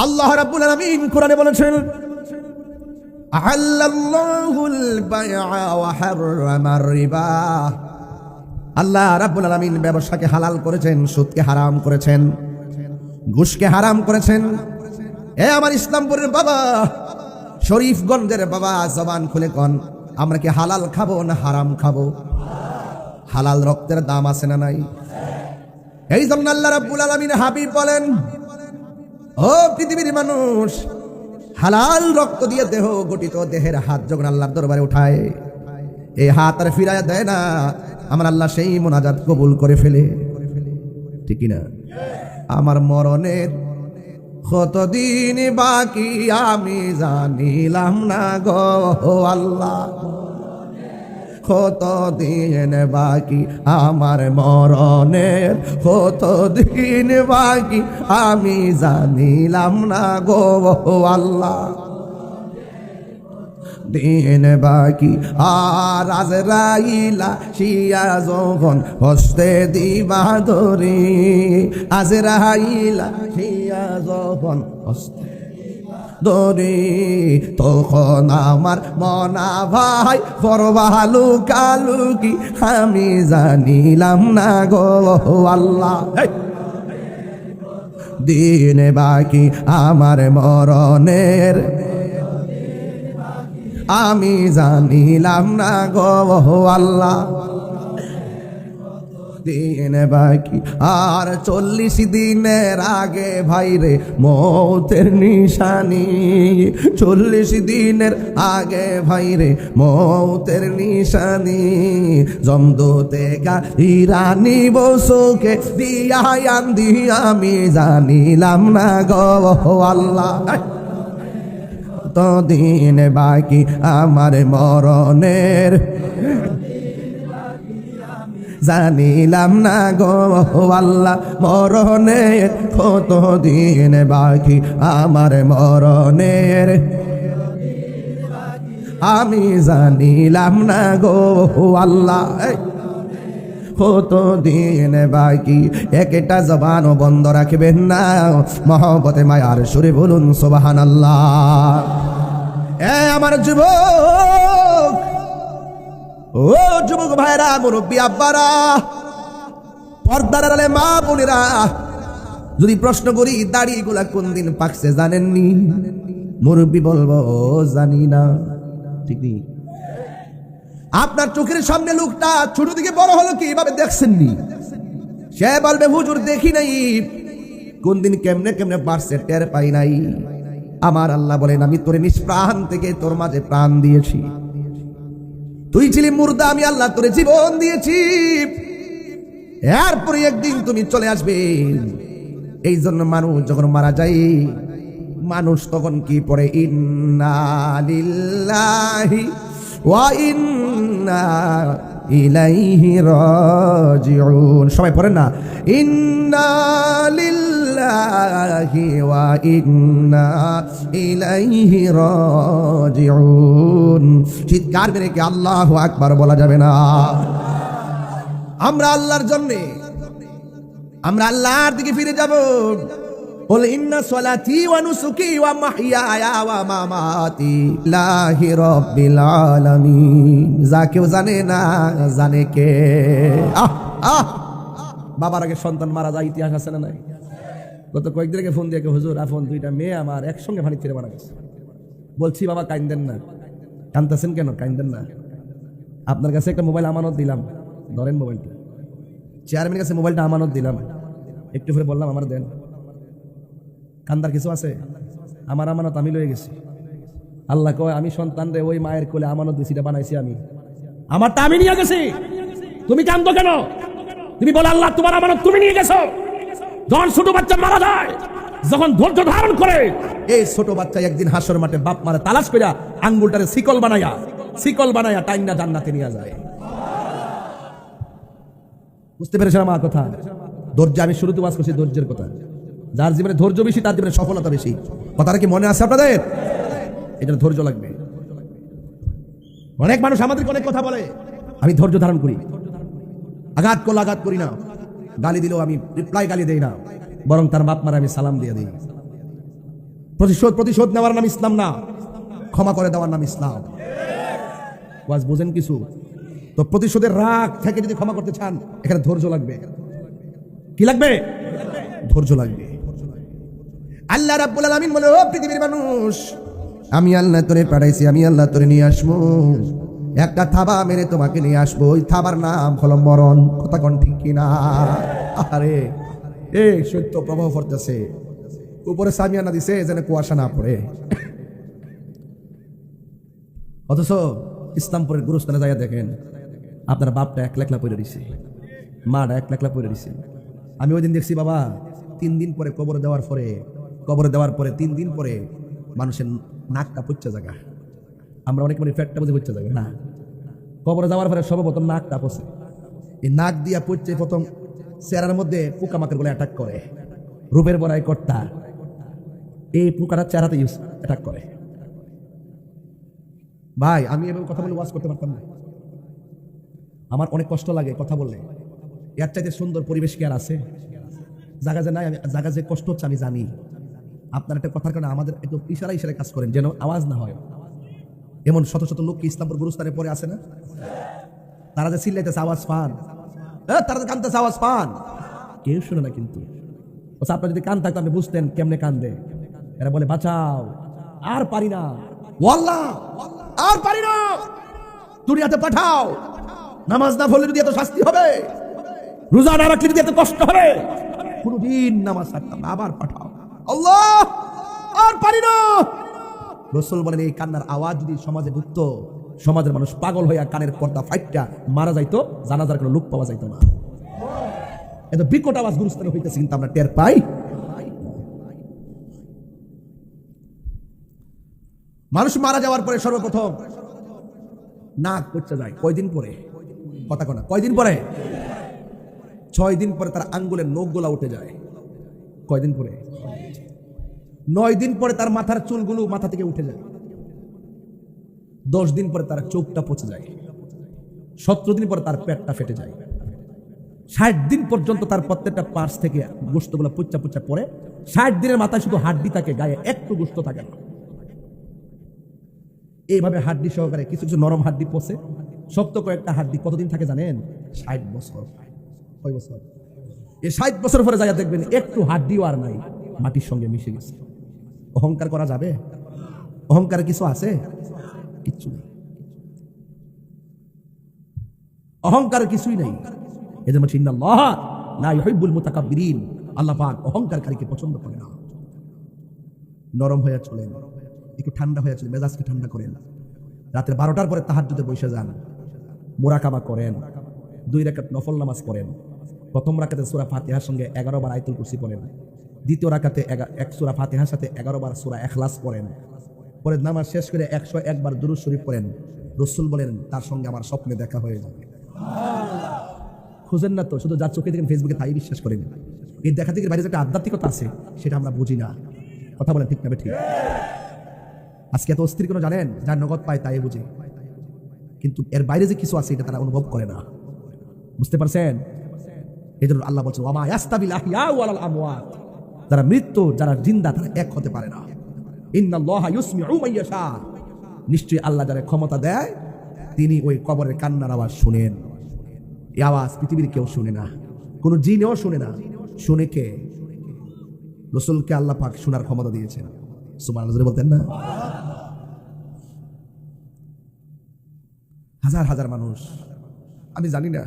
আল্লাহ রাব্বুল আলামিন কোরআনে বলেছেন, আহাল্লাল্লাহুল বাইআ ওয়া হাররামার রিবা। আল্লাহ রাব্বুল আলামিন ব্যবসাকে হালাল করেছেন, সুদকে হারাম করেছেন, ঘুষকে হারাম করেছেন। এ আমার ইসলামপুরের বাবা, শরীফগঞ্জের বাবা, জবান খুলে কোন, আমরা কি হালাল খাবো না হারাম খাবো? হালাল রক্তের দাম আছে না নাই? এই জন্য আল্লাহ রাব্বুল আলামিন হাবিব বলেন, ও পৃথিবীর মানুষ, হালাল রক্ত দিয়ে দেহ গঠিত দেহের হাত যখন আল্লাহর দরবারে উঠায়, এই হাত আর ফিরায় দেয় না, আমার আল্লাহ সেই মুনাজাত কবুল করে ফেলে। ঠিক না? আমার মরণের কতদিন বাকি আমি জানিলাম না গো আল্লাহ, কতদিন বাকি আমার মরণের, কতদিন বাকি আমি জানিলাম না গো আল্লাহ। দিন বাকি আর আজরাইলা শিয়া যখন হস্তে দিবা ধরি, আজরাইলা শিয়া যখন হস্তে ধরি, তখন আমার মনা ভাই পরবালু কালুকি আমি জানিলাম না গো আল্লাহ। দিন বাকি আমার মরণের, আমি জানিলাম না গো আল্লাহ। দিন বাকি আর 40 দিনের আগে ভাইরে মৌতের নিশানি 40 দিনের আগে ভাইরে মৌতের নিশানি জমদূতে ইরানি বসুকে দিয়ায়ান দিয়া আমি জানিলাম না গো আল্লাহ তো দিন বাকি আমার মরণের জানিলাম না গো আল্লাহ মরণের কত দিন বাকি আমার মরণের আমি জানিলাম না গো আল্লাহ কত দিন বাকি একটা জবানও বন্ধ রাখবেন না মহব্বতে মায়ার সুরে বলুন সুবহানাল্লাহ আমার যুবক ও যুবক ভাইরা মুরব্বী আব্বারা পর্দার আড়ালে মা বোনেরা যদি প্রশ্ন করি দাড়িগুলা কোন দিন পাকছে জানেননি মুরব্বী বলবো জানি না ঠিক নেই আপনার চোখের সামনে লোকটা ছোট থেকে বড় হলো কি এভাবে দেখছেননি সে বলবে হুজুর দেখি নাই কোন দিন কেমনে কেমনে বাড়ছে টের পাই নাই আমার আল্লাহ বলেন আমি তোরে নিষ্প্রাণ থেকে তোর মাঝে প্রাণ দিয়েছি তুই ছিলি মুর্দা আমি আল্লাহ তোরে জীবন দিয়েছি এরপরে একদিন তুমি চলে আসবে এই জন্য মানুষ যখন মারা যায় মানুষ তখন কি পড়ে ইন্না লিল্লাহি ওয়া ইন্না ইলাইহি রাজিউন সবাই পড়েন না ইন্না লিল্লাহি ওয়া ইন্না ইলাইহি রাজিউন চিৎকার মেরে কি আল্লাহু আকবার বলা যাবে না আমরা আল্লাহর জন্য আমরা আল্লাহর দিকে ফিরে যাব বল ইন্না সলাতি ওয়া নুসুকি ওয়া মাহইয়ায়া ওয়া মামাতি লিল্লাহি রাব্বিল আলামিন যা কেউ জানে না জানে কে বাবার আগে সন্তান মারা যায় ইতিহাস আছে না নাই গত কয়েকদিন আগে ফোন দিয়ে হুজুর আফন দুইটা মেয়ে আমার একসঙ্গে পানি ছেড়ে মারা গেছে বলছি বাবা কাইন্দেন না কাঁদতেছেন কেন কাইন্দেন না আপনার কাছে একটা মোবাইল আমানত দিলাম ধরেন মোবাইলটা চেয়ারম্যানের কাছে মোবাইলটা আমানত দিলাম একটু পরে বললাম আমার দেন কান্দার কিছু আছে আমার আমানত আমি লয়ে গেছি আল্লাহ কয় আমি সন্তান রে ওই মায়ের কোলে আমানত দিছি এটা বানাইছি আমি আমারটা আমি নিয়ে গেছি তুমি কান্দো কেন তুমি বলো আল্লাহ তোমার আমানত তুমি নিয়ে গেছো যখন ছোট বাচ্চা মারা যায় যখন ধৈর্য ধারণ করে এই ছোট বাচ্চা একদিন হাসর মাঠে বাপ মারা তালাশ কইরা আঙ্গুলটারে শিকল বানায়া টাইনা জান্নাতে নিয়ে যায় বুঝতে পেরেছেন আমার কথা ধৈর্য আমি শুরুতে ওয়াজ করছি ধৈর্যের কথা যার জীবনে ধৈর্য বেশি তার জীবনে সফলতা বেশি কথাটা কি মনে আছে আপনাদের এটা ধৈর্য লাগবে অনেক মানুষ আমাদেরকে অনেক কথা বলে আমি ধৈর্য ধারণ করি আঘাত করলে আঘাত করি না গালি দিলেও আমি রিপ্লাই গালি দেই না বরং তার বাপ মারা আমি সালাম দিয়ে দিই প্রতিশোধ নেওয়ার নাম ইসলাম না ক্ষমা করে দেওয়ার নাম ইসলাম ওয়াজ বুঝেন কিছু তো প্রতিশোধের রাগ থেকে যদি ক্ষমা করতে চান এখানে ধৈর্য লাগবে কি লাগবে ধৈর্য লাগবে আল্লাহ রাব্বুল আলামিন বলে ও পৃথিবীর মানুষ আমি আল্লাহ তোরে পাঠাইছি আমি আল্লাহ তোরে নিয়ে আসবো একটা থাবা মেরে তোমাকে নিয়ে আসবো ওই থাবার নাম হলো মরণ কথা কোন ঠিক কিনা আরে এই সত্য প্রভাব পড়তেছে উপরে সামিয়ানা দিছে যেন কুয়াশা না পড়ে অথচ ইসলামপুরের গুরুস্থানে যাইয়া দেখেন আপনার বাপটা একলা পড়ে দিছে মাটা একলা পড়ে দিছে আমি ওই দিন দেখছি বাবা 3 দিন পরে কবরে দেওয়ার পরে 3 দিন পরে মানুষের নাকটা পচা জায়গা আমরা অনেক মানে ফ্যাটটা বুঝে পচা জায়গা না কবরে যাওয়ার পরে সর্বপ্রথম নাকটা পচে এই নাক দিয়া পচে প্রথম চেহারার মধ্যে পোকামাকড় গুলো অ্যাটাক করে রূপের বড়াই কর্তা এই পোকাটা চেহারাতে অ্যাটাক করে ভাই আমি এভাবে কথা বলে ওয়াজ করতে পারতাম না আমার অনেক কষ্ট লাগে কথা বললে এর চাইতে সুন্দর পরিবেশ কি আর আছে জায়গা যে নাই আমি জায়গা যে কষ্ট হচ্ছে আমি জানি আপনার একটা কথার কারণে আমাদের একটু ইশারায় কাজ করেন যেন আওয়াজ না হয় এমন শত শত লোক কি ইসলামপুর গুরুস্থানে পড়ে আছে না তারা যে চিল্লাইতেছে আওয়াজ পান তারা যে কানতেছে আওয়াজ পান কেউ শুনে না কিন্তু আপনার যদি কান থাকতো আপনি বুঝতেন কেমনে কান্দে এরা বলে বাঁচাও আর পারি না ওয়াল্লাহ আর পারি না দুনিয়াতে পাঠাও নামাজ না পড়লে যদি এত শাস্তি হবে রোজা না রাখলে যদি এত কষ্ট হবে, কোনদিন নামাজ ছাড়তাম না, আবার পাঠাও আল্লাহ, আর পারি না। রাসূল বলেন এই কান্নার আওয়াজ যদি সমাজে ঢুকতো, সমাজের মানুষ পাগল হইয়া কানের পর্দা ফাইটটা মারা যাইতো, জানাজার কোনো লোক পাওয়া যাইতো না। এত বিকট আওয়াজ গুরুস্থানে হইতেছে, কিন্তু আমরা টের পাই। মানুষ মারা যাওয়ার পরে সর্বপ্রথম নাক পচে যায়। কয়দিন পরে? কথা কোনা, কয়দিন পরে? 6 দিন পরে তার আঙ্গুলের নখগুলা উঠে যায়। কয়দিন পরে? 9 দিন পরে তার মাথার চুলগুলো মাথা থেকে উঠে যায়। 10 দিন পরে তার চোখটা পচে যায়। 17 দিন পরে তার পেটটা ফেটে যায়। 60 দিন পর্যন্ত তার প্রত্যেকটা পার্টস থেকে গোশতগুলো পুচ্চা পুচ্চা পড়ে। 60 দিনের মাথায় শুধু হাড্ডি থাকে, গায়ে একটু গোশত থাকে না। এইভাবে হাড্ডি সহকারে কিছু কিছু নরম হাড্ডি পচে, শক্ত কয়েকটা হাড্ডি কতদিন থাকে জানেন? 60 বছর। কয় বছর? এই 60 বছর পরে যাইয়া দেখবেন একটু হাড্ডিও আর নাই, মাটির সঙ্গে মিশে গেছে। অহংকার করা যাবে? অহংকার কিছু আছে? কিচ্ছু নেই, অহংকার কিছুই নেই। এদের মধ্যে ইন্নাল্লাহ লা ইউহিব্বুল মুতাকাব্বিরিন, আল্লাহ পাক অহংকারকারীকে পছন্দ করে না। নরম হয়ে চলেন, একটু ঠান্ডা হয়ে চলেন, মেজাজকে ঠান্ডা করেন। রাতের 12টার পরে তাহাজ্জুদে বসে যান, মুরাকাবা করেন, 2 রাকাত নফল নামাজ পড়েন। প্রথম রাকাতে সূরা ফাতিহার সঙ্গে 11 বার আয়াতুল কুরসি পড়েন। দ্বিতীয় রাকাতে 1 সূরা ফাতিহার সাথে 11 বার সূরা ইখলাস পড়েন। পরে নামাজ শেষ করে 101 বার দুরূদ শরীফ পড়েন। রাসূল বলেন তার সঙ্গে আমার স্বপ্নে দেখা হয়ে যাবে। খুঁজেন না তো, শুধু যার চোখে দেখেন ফেসবুকে তাই বিশ্বাস করেন। এই দেখা দেখে বাইরে যে একটা আধ্যাত্মিকতা আছে, সেটা আমরা বুঝি না। কথা বলেন ঠিক না ঠিক? আজকে এত অস্থির কোনো জানেন, যার নগদ পায় তাই বুঝে, কিন্তু এর বাইরে যে কিছু আছে এটা তারা অনুভব করে না। বুঝতে পারছেন? এই জন্য আল্লাহ বলছেন ওয়া মা ইয়াস্তাবিল আহইয়া ওয়াল আমওয়াত, যারা মৃত্যু যারা জিন্দা তারা এক হতে পারে না। ইন্নাল্লাহা ইউসমিউ মান ইয়াশা, নিশ্চয়ই আল্লাহ যারা ক্ষমতা দেয় তিনি ওই কবরের কান্নার আওয়াজ শুনেন। এই আওয়াজ পৃথিবীর কেউ শুনে না, কোনো জিনও শুনে না। শুনে কে? রাসূলকে আল্লাহ পাক শোনার ক্ষমতা দিয়েছেন। সুবহানাল্লাহ বলতেন না? হাজার হাজার মানুষ, আমি জানি না,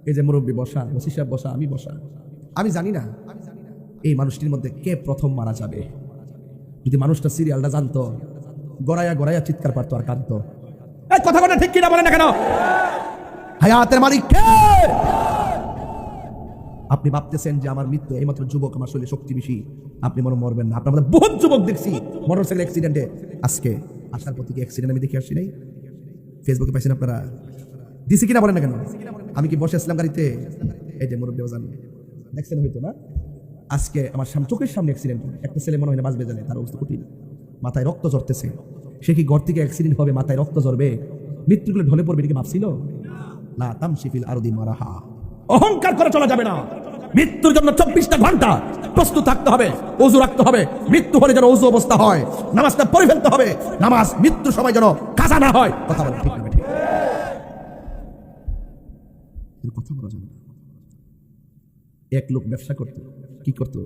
এই যে মুরব্বী বসা, ওসি সাহেব বসা, আমি বসা, আমি জানি না এই মানুষটির মধ্যে কে প্রথম মারা যাবে। যদি মানুষটা সিরিয়ালটা জানতো, গড়াইয়া গড়াইয়া চিৎকার পারতো আর কাঁদতো। এই কথা বলে ঠিক কিনা বলেন না কেন? হায়াতের মালিক কে? আপনি ভাবতেছেন যে আমার মৃত্যু, এইমাত্র যুবক, আমার শরীরে শক্তি বেশি, আপনি মনে মরবেন না। আপনার মধ্যে বহুত যুবক দেখছি মোটরসাইকেল অ্যাক্সিডেন্টে, আজকে আসার পর থেকে অ্যাক্সিডেন্ট আমি দেখে আসছি নাই, ফেসবুকে পাইছেন আপনারা, দিছি কিনা বলেন না কেন? আমি কি বসে আসলাম গাড়িতে, এই যে মুরব্বী বাজান দেখছেন হয়তো না, আজকে আমার চোখের সামনে অ্যাক্সিডেন্ট। একটা ছেলে মনে হয় না বাঁচবে জানে, তার অবস্থা কঠিন, মাথায় রক্ত ঝরতেছে। সে কি ঘর থেকে অ্যাক্সিডেন্ট হবে, মাথায় রক্ত ঝরবে, মৃত্যুগুলো ঢলে পড়বে, এটা কি ভাবছিল? লা তামশি ফিল আরদি মারাহা। অহংকার করে চলা যাবে না। মৃত্যুর জন্য 24টা ঘন্টা প্রস্তুত থাকতে হবে, ওযু রাখতে হবে। মৃত্যু হলে যেন ওযু অবস্থা হয়, নামাজটা পড়ে ফেলতে হবে। নামাজ মৃত্যুর সময় যেন কাজা না হয়। কথা বলে ঠিক না ঠিক? কথা বলা যাবে না। এক লোক ব্যবসা করতো, কি করতো?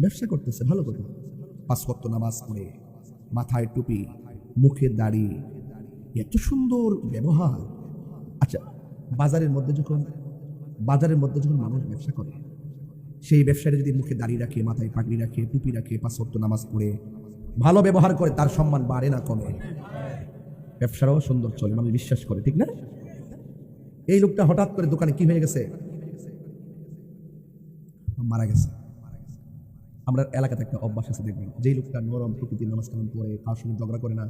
ব্যবসা করতেছে, ভালো কথা, 5 ওয়াক্ত নামাজ পড়ে, মাথায় টুপি, মুখে দাড়ি, এত সুন্দর ব্যবহার। আচ্ছা, বাজারের মধ্যে যখন মানুষ ব্যবসা করে, সেই ব্যবসায়ী যদি মুখে দাঁড়িয়ে রাখে, মাথায় পাগড়ি রাখে, টুপি রাখে, 5 ওয়াক্ত নামাজ পড়ে, ভালো ব্যবহার করে, তার সম্মান বাড়ে না কমে? ব্যবসাটাও সুন্দর চলে, মানুষ বিশ্বাস করে, ঠিক না? এই লোকটা হঠাৎ করে দোকানে কি হয়ে গেছে, মারা গেছে। আমরা এলাকাতে একটা অভ্যাস আছে, দেখবেন যেই লোকটা নরম প্রকৃতির, নামাজ কালাম পড়ে, কার সঙ্গে ঝগড়া করে না,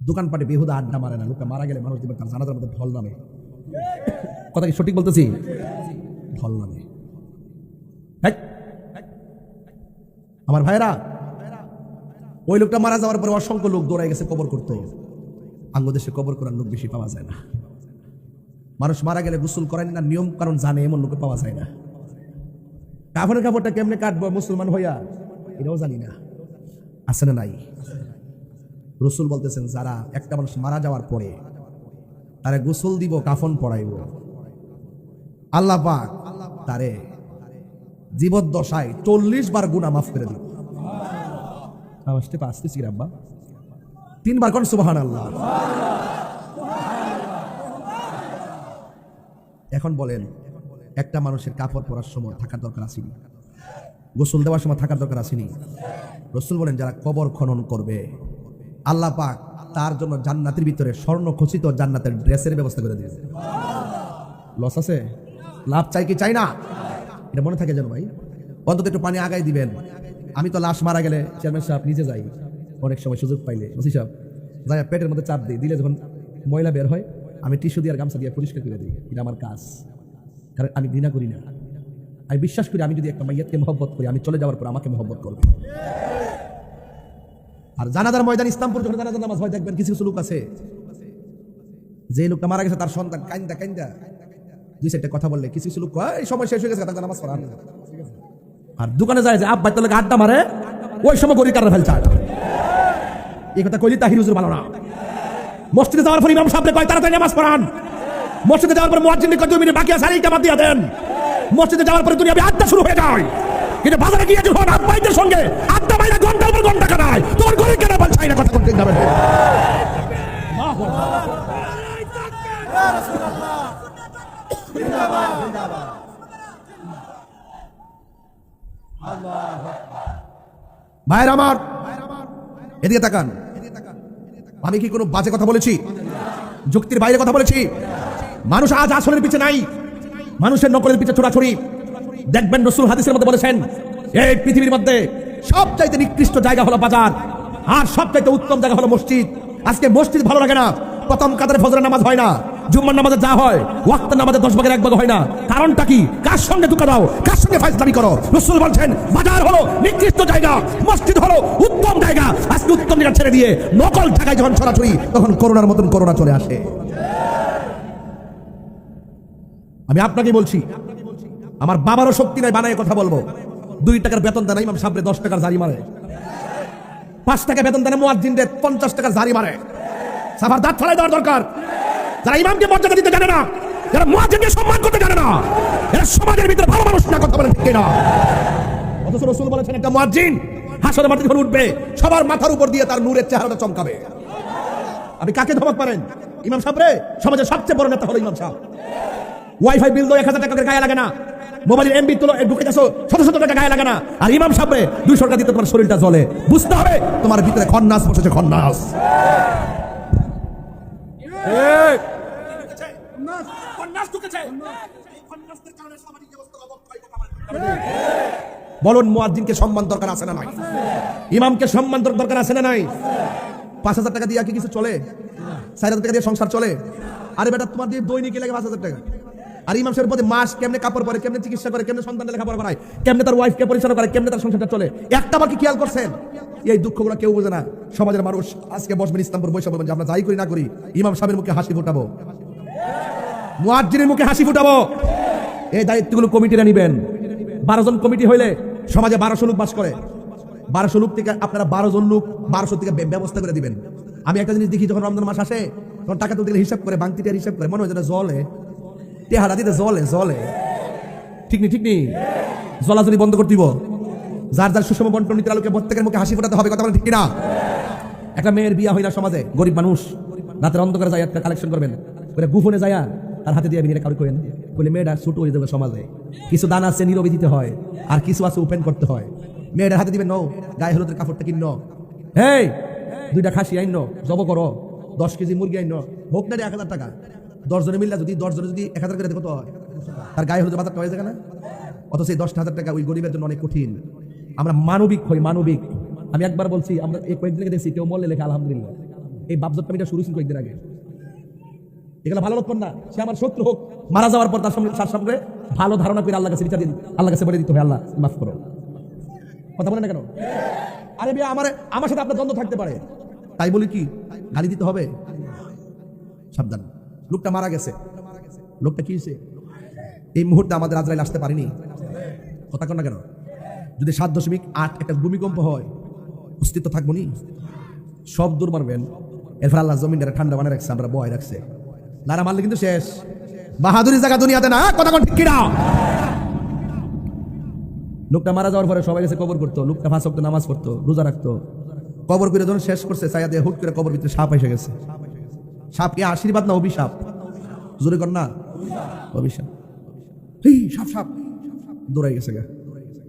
দোকানপাটে বেহুদা আড্ডা মারে না, লোকটা মারা গেলে মানুষ দেখবেন তার জানাজার মধ্যে ঢল নামে। কথা কি সঠিক বলতেছি? ঢল নামে। আমার ভাইরা, ওই লোকটা মারা যাওয়ার পরে অসংখ্য লোক দৌড়ায় গেছে কবর করতে। আঙ্গদেশে কবর করার লোক বেশি পাওয়া যায় না। মানুষ মারা গেলে গোসল করেন না, নিয়ম কারণ জানে, এমন লোক পাওয়া যায় না। কাফনের কাপড়টা কেমনে কাটবো মুসলমান হইয়া, এটাও জানি না। আছে না নাই? রাসূল বলতেছেন যারা একটা মানুষ মারা যাওয়ার পরে তারে গোসল দিব, কাফন পরাইব, আল্লাহ পাক তারে জীবদ্দশায় 40 বার গুনাহ মাফ করে দিব। আসতে তো আসতেছি রাব্বা, 3 বার কোন সুবহানাল্লাহ। এখন বলেন, একটা মানুষের কাপড় পরার সময় থাকার দরকার আসেনি? গোসল দেওয়ার সময় থাকার দরকার আসেনি? রাসূল বলেন, যারা কবর খনন করবে আল্লাহ পাক তার জন্য জান্নাতের ভিতরে স্বর্ণ খচিত জান্নাতের ড্রেসের ব্যবস্থা করে দিয়েছে। লস আছে? লাভ চাই কি চাই না? এটা মনে থাকে যেন ভাই, অন্তত একটু পানি আগাই দিবেন। আমি তো লাশ মারা গেলে চেয়ারম্যান সাহেব নিজে যাই, অনেক সময় সুযোগ পাইলে ওসি সাহেব যাই পেটের মধ্যে চাপ দিই, দিলে যখন ময়লা বের হয় আমি টিস্যু দিয়ে আর গামছা দিয়ে পরিষ্কার করে দিই। এটা আমার কাজ, কারণ আমি ঘৃণা করি না। আমি বিশ্বাস করি আমি যদি একটা মাইয়াতকে মহব্বত করি, আমি চলে যাওয়ার পর আমাকে মহব্বত করবে। আর জানাজার ময়দান ইসলামপুর যখন জানাজার নামাজ হয়, দেখবেন কিছু কিছু লোক আছে, যে লোকটা মারা গেছে তার সন্তান কাইন্দা কাইন্দা দুই চারটা কথা বললে কিছু কিছু লোক এই সময় শেষ হয়ে গেছে তাকে নামাজ পড়ান। আর দোকানে যায় যে আব্বাই তোলে আড্ডা মারে, ওই সময় গরিব কারণে ফেলছে। এই কথা কইলি তাহির হুজুর ভালো না। মসজিদে যাওয়ার পর ইমাম সাহেব কয় তাড়াতাড়ি নামাজ পড়ান। মসজিদে যাওয়ার পর মুয়াজ্জিনকে কয় 2 মিনিট বাকি আছে, আরেকটা বাদ দিয়ে দেন। মসজিদে যাওয়ার পরে দুনিয়া আড্ডা শুরু হয়ে যায়। কিন্তু বাজারে গিয়ে যখন আব্বাইদের সঙ্গে আড্ডা মাইরা ঘন্টার পর ঘন্টা কাটায়, তোর গরিব কেন বলছে না কথা করতে যাবে? ভাইরা আমার, এদিকে তাকান। আমি কি কোনো বাজে কথা বলেছি? যুক্তির বাইরে কথা বলেছি? মানুষ আজ আসলের পিছে নাই, মানুষের নকলের পিছে ছোড়াছড়ি। দেখবেন রাসূল হাদিসের মধ্যে বলেছেন, এই পৃথিবীর মধ্যে সবচাইতে নিকৃষ্ট জায়গা হলো বাজার, আর সবচাইতে উত্তম জায়গা হলো মসজিদ। আজকে মসজিদ ভালো লাগে না, প্রথম কাতারে ফজরের নামাজ হয় না, জুম্মার নামাজে যা হয় ওয়াক্তের নামাজে 10 ভাগের 1 ভাগ হয় না। কারণটা কি? কার সঙ্গে ধোঁকা দাও, কার সঙ্গে ফাইজলামি করো? রাসূল বলছেন বাজার হলো নিকৃষ্ট জায়গা, মসজিদ হলো উত্তম জায়গা। আজকে উত্তম জায়গা ছেড়ে দিয়ে নকল ঢাকায় যখন ছড়াছড়ি, তখন করোনার মতন করোনা চলে আসে। আমি আপনাকে বলছি, আমার বাবারও শক্তি নাই বানায় কথা বলবো। 2 টাকার বেতন দেয় না ইমাম সাহেব, 10 টাকার জারি মারে। 5 টাকা বেতন দেয় না মুয়াজ্জিনদের, 50 টাকার জারি মারে। সাফার দাঁত ফেলাই দেওয়ার দরকার। যারা ইমামকে মর্যাদা দিতে জানে না, যারা মুয়াজ্জিনকে সম্মান করতে জানে না, এরা সমাজের ভিতরে ভালো মানুষ না, কথা বলেন ঠিক না? অথচ রাসূল বলেছেন একটা মুয়াজ্জিন হাসরের মাটিতে যখন উঠবে, সবার মাথার উপর দিয়ে তার নূরের চেহারাটা চমকাবে। আপনি কাকে ধমক পারেন? ইমাম সাহেব রে, সমাজের সবচেয়ে বড় নেতা হলো ইমাম সাহেব। ওয়াইফাই বিল দাও 1000 টাকা করে গায়ে লাগে না, মোবাইলের এমবি তুলো ঢুকে যাচ্ছ 700 টাকা গায়ে লাগে না, আর ইমাম সাহেব 200 টাকা দিতে তোমার শরীরটা জ্বলে। বুঝতে হবে তোমার ভিতরে খন্নাস বসেছে, খন্নাস। বলুন, মুয়াজ্জিনকে সম্মান দরকার আছে না নাই? ইমামকে সম্মান দরকার আছে না নাই? 5000 টাকা দিয়ে কি কিছু চলে? 4000 টাকা দিয়ে সংসার চলে? আরে বেটা, তোমার দিয়ে দৈনিক লাগে 5000 টাকা। আর ইমাম সাহেবের প্রতি মাস কেমনে কাপড় পরে, কেমনে চিকিৎসা করে, কেমনে সন্তান লেখাপড়া করায়, কেমনে তার ওয়াইফকে পরিচালনা করে, কেমনে তার সংসারটা চলে, একটা বার কি খেয়াল করছেন? এই দুঃখগুলো কেউ বোঝে না। সমাজের মানুষ আজকে বসবেন ইসলামপুর বৈশাখ বলবেন যে আমরা যাই করি না করি, ইমাম সাহেবের মুখে হাসি ফুটাবো, মুয়াজ্জিনের মুখে হাসি ফুটাবো। এই দায়িত্বগুলো কমিটিরা নিবেন। 12 জন কমিটি হইলে সমাজে 1200 লোক বাস করে। 1200 লোক থেকে আপনারা 12 জন লোক 1200 থেকে ব্যবস্থা করে দিবেন। আমি একটা জিনিস দেখি, যখন রমজান মাস আসে তখন টাকা তুলতে গেলে হিসাব করে, বাংতিটার হিসাব করে, মনে হয় যেন জলে টেহারা দিতে জলে জলে। ঠিক নি? ঠিক নি? জলাজলি বন্ধ করতে দিব। যার যার সুষম বন্টন নীতির আলোকে প্রত্যেকের মুখে হাসি ফোটাতে হবে, কথা বলেন ঠিক কিনা? একটা মেয়ের বিয়া হয় না সমাজে, গরিব মানুষ, রাতের অন্ধকারে যায় একটা কালেকশন করবেন, গুফনে যায় তার হাতে দিয়ে বিনিয়ে কাউরি করেন বলে মেয়েটা ছোট হয়ে যাবে সমাজে। কিছু দান আছে নীরবে দিতে হয়, আর কিছু আছে ওপেন করতে হয়। মেয়েটার হাতে দিবেন, গায়ে হলুদের কাপড়টা কিন্ন, এই 2টা খাসি আইন, জব করো, 10 কেজি মুরগি আইন, হোক না 1000 টাকা। 10 জনে মিললে যদি 10 জনে যদি 1000 করে কত হয়? তার গায়ে হলুদের বাজারটা হয়ে যায় না? অথচ এই 10,000 টাকা ওই গরিবের জন্য অনেক কঠিন। আমরা মানবিক হই, মানবিক। আমি একবার বলছি, আমরা এই কয়েকদিন আগে দেখছি কেউ মরলে লেখা আলহামদুলিল্লাহ। এই বাপজটটা আমি শুরু ছিল কয়েকদিন আগে। এগুলো ভালো লক্ষণ না। সে আমার শত্রু হোক, মারা যাওয়ার পর তার সঙ্গে ভালো ধারণা করে আল্লাহ কাছে বিচার দিন, আল্লাহ কাছে বলে দিতে হবে আল্লাহ মাফ করো। কথা বলে না কেন? আরে ভাই, আমার সাথে আপনার দ্বন্দ্ব থাকতে পারে, তাই বলি কি গালি দিতে হবে? সাবধান। লোকটা মারা গেছে, লোকটা কি হয়েছে? এই মুহূর্তে আমাদের আজরাইল আসতে পারেনি। কথা কন না কেন? যদি 7.8 একটা ভূমিকম্প হয়, অস্তিত্ব থাকবো নি? সব দূর মারবেন। এরপর আল্লাহ জমিনটা ঠান্ডা বানিয়ে রাখছে, আমরা বয় রাখছে। নারা মারলে কিন্তু শেষ। বাহাদুরি জায়গা দুনিয়াতে না, কথা কোন ঠিক কিনা? লোকটা মারা যাওয়ার পরে সবাই গেছে কবর করতো, লোকটা 5 ওয়াক্ত নামাজ পড়তো, রোজা রাখতো। কবর করে যখন শেষ করছে, চাইয়া দিয়ে হুট করে কবর ভিতরে সাপ এসে গেছে। সাপ কি আশীর্বাদ না অভিশাপ? জোরে কর না। অভিশাপ। সাপ সাপ দৌড়াই গেছে গা।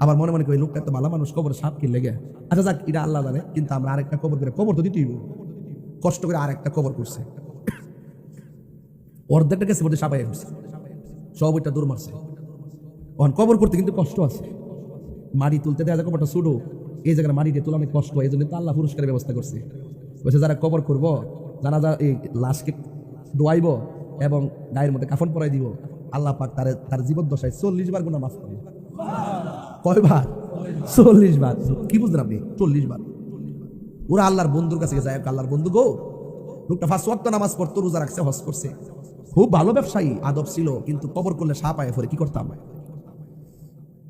আবার মনে মনে করি লোকটা তো ভালো মানুষ, কবর সাপ কিনলে গে। আচ্ছা যাক, এটা আল্লাহ জানে, কিন্তু আমরা আরেকটা কবর করে, কবর তো দিতেই কষ্ট করে আরেকটা কবর করছে, অর্ধেকটা গেছে বলতে সাপাই করছে, সব ওইটা দৌড় মারছে। ওখান কবর করতে কিন্তু কষ্ট আছে, মাটি তুলতে দেখা যায় কবরটা ছোট, এই জায়গায় মাটিতে তোলা অনেক কষ্ট, এই জন্য তো আল্লাহ পুরস্কারের ব্যবস্থা করছে। বলছে যারা কবর করবো, যারা এই লাশকে দোয়াইব এবং গায়ের মধ্যে কাফন পরাই দিব, আল্লাহ পাক তার জীবদ্দশায় 40 বার গুনাহ মাফ করবে। কয়বার? 40 বার। কি বুঝলেন আপনি? 40 বার। ওরা আল্লাহর বন্ধুর কাছে যায়, আল্লাহর বন্ধু গো, লোকটা 5 ওয়াক্ত নামাজ পড়তো, রোজা রাখছে, হজ করছে, খুব ভালো ব্যবসায়ী, আদব ছিল, কিন্তু কবর করলে সাপ আয় পড়ে, কি করতাম?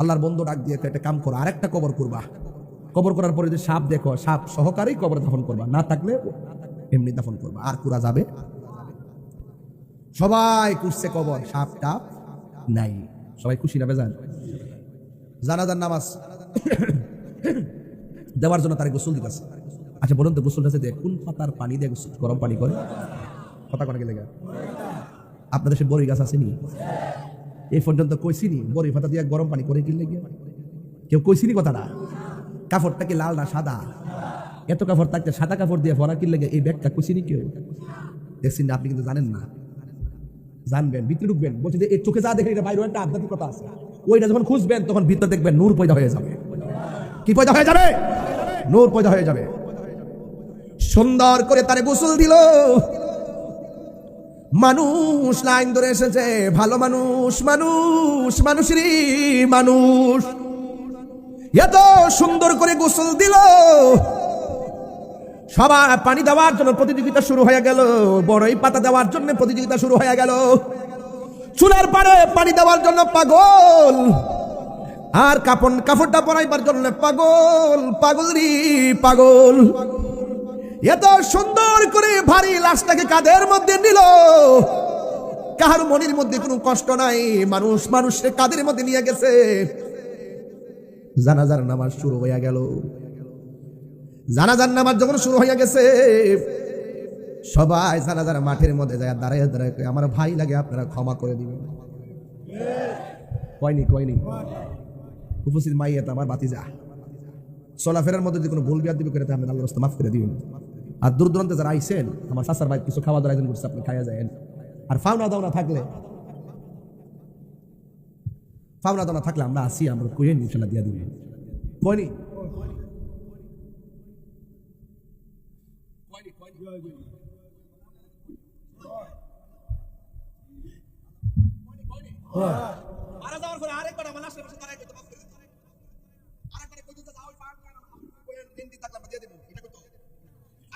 আল্লাহর বন্ধু ডাক দিয়ে একটা কাম করো, আরেকটা কবর করবা, কবর করার পরে যে সাপ দেখো, সাপ সহকারে কবর দাফন করবা, না থাকলে এমনি দাফন করবা, আর কুরা যাবে। সবাই করছে কবর, সাপ টাপ নাই, সবাই খুশি না বেজান? জানাজার নামাজ দেওয়ার জন্য তার গোসল দিতেছে। আচ্ছা বলুন তো, গোসলটা যে কোন পাতার পানি দিয়ে গোসল, গরম পানি করে? কথা কোন গেলে আপনাদের সে বড়ি গাছ আসেনি? এই পর্যন্ত কইছিনি বড়ি পাতা দিয়ে গরম পানি করে কিনলে গিয়ে কেউ কইছিনি কথাটা? কাপড়টা কি লাল না সাদা? এত কাপড় থাকতে সাদা কাপড় দিয়ে ভরা কিনলে এই ব্যাগটা কইছিনি কেউ? দেখছেন না? আপনি কিন্তু জানেন না, জানবেন, ভিতরে ঢুকবেন, বলছেন যে এই চোখে যা দেখেন এটা বাইরে একটা আধ্যাত্মিকতা আছে, ওইটা যখন খুঁজবেন তখন ভিতরে দেখবেন নূর পয়দা হয়ে যাবে। কি পয়দা হয়ে যাবে? নূর পয়দা হয়ে যাবে। সুন্দর করে তারে গোসল দিল, মানুষ লাইন ধরে এসেছে, ভালো মানুষ, মানুষ মানুষেরই মানুষ, এত সুন্দর করে গোসল দিল। সবাই পানি দেওয়ার জন্য প্রতিযোগিতা শুরু হয়ে গেল, বড়ই পাতা দেওয়ার জন্য প্রতিযোগিতা শুরু হয়ে গেল, চুলার পাড়ে পানি দেওয়ার জন্য পাগল, আর কাপড়টা পরাইবার জন্য পাগল, পাগল রে পাগল। এত সুন্দর করে ভারী লাশটাকে কাঁধের মধ্যে নিল, কাহার মনের মধ্যে কোনো কষ্ট নাই, মানুষ মানুষের কাঁধের মধ্যে নিয়ে গেছে। জানাজার নামাজ শুরু হয়ে গেল। জানাজার নামাজ যখন শুরু হয়ে গেছে, সবাই জানাজার মাঠের মধ্যে যায় দাঁড়ায় দাঁড়ায়, আমার ভাই লাগে, আপনারা ক্ষমা করে দিবেন। কয়নি কয়নি উপস্থিত মাইয়াত আমার বাতিজা, চলাফেরার মধ্যে যদি কোনো ভুল বিয়াদ দিবে করে আপনি আল্লাহর রাস্তায় মাফ করে দিবেন। আর দূর দূরান্তে যারা আইসেন, আমার চাচার ভাই কিছু খাওয়া দাওয়ার আয়োজন করছে, আপনি খাইয়া যায়েন। আর ফাওনা দাওনা থাকলে আমরা আসি, আমরা কইয়ে ইনশাআল্লাহ দিয়া দিবেন। কয়নি মারা যাওয়ার পরে আরেকবার আমার লাশের পাশে দাঁড়ায় কইতে মাফ করে দিতে, আরেকবার কইতে যাও ওই পাক না কইয়ে দিন দিন থাকলে দিয়ে দেব। এটা কত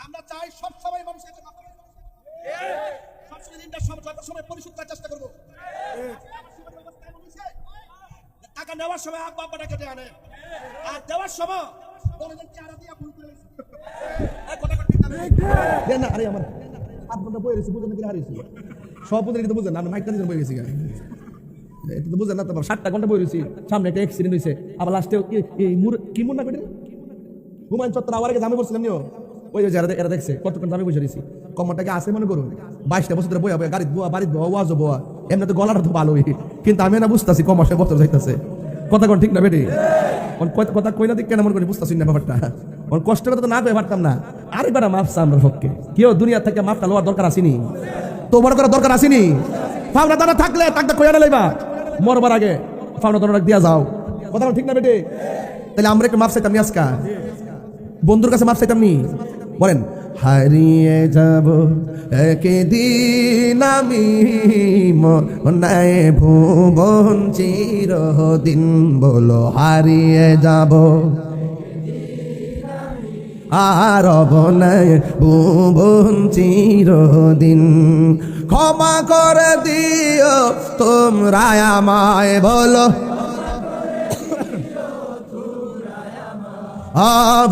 আমরা চাই সব সময় মানুষের কাছে মাফ করে, সব সময় দিনটা সময় পরিশোধ করার চেষ্টা করব। আমার সীমার ব্যবস্থা এমন হইছে, টাকা নেওয়ার সময় আব্বা আব্বাটা কেটে আনে, আর দেওয়ার সময় বলে যে চারা দিয়া ভুল করে এই কথা ঠিক না? আরে আমার 7 ঘন্টা বই রইছে, বুঝেন কি হারিয়েছি সব বুঝেন, কিন্তু বুঝেন না, আমি মাইকটা দিয়ে বই গেছি, এটা তো বুঝেন না। তো 7টা ঘন্টা বই রইছি, সামনে একটা অ্যাক্সিডেন্ট হয়েছে, আবার লাস্টে কি মুন্না পেটে হুমায়ুন চত্বর আবার আগে জামে পড়ছিলাম নিও, ওই যে এরা দেখছে কতক্ষণ জামে বসে রয়েছি, কমরটাকে আছে মনে করুন 22টা বছর ধরে বইয়া বইয়া গাড়ি বোয়া, বাড়ির বোয়া, ওয়াজও বোয়া, এমনি তো গলাটা তো ভালোই, কিন্তু আমি না বুঝতেছি কমাসে বছর যাইতেছে। কথা কোন ঠিক না বেটি? কথা কই না দিক কেন মনে করি বুঝতেছি না ব্যাপারটা, কষ্ট কথা তো না কই পারতাম না। আরেকবার মাফ চা আমরা পক্ষে, কেউ দুনিয়া থেকে মাফটা লওয়ার দরকার আসেনি, তো বড় করার দরকার আসেনি। ফাওনা দানা থাকলে তাকটা কইয়া না লইবা, মরবার আগে ফাওনা দানা দিয়া যাও। কথা ঠিক না বেটি? তাহলে আমরা একটু মাফ চাইতাম নি, আজকা বন্ধুর কাছে মাফ চাইতাম নি? বলেন হারিয়ে যাব একদিন আমি, মনায় ভুবন চিরদিন, বলো হারিয়ে যাব আর বনায় ভুবন চিরদিন, ক্ষমা করে দিও তোমরা আমায়, বলো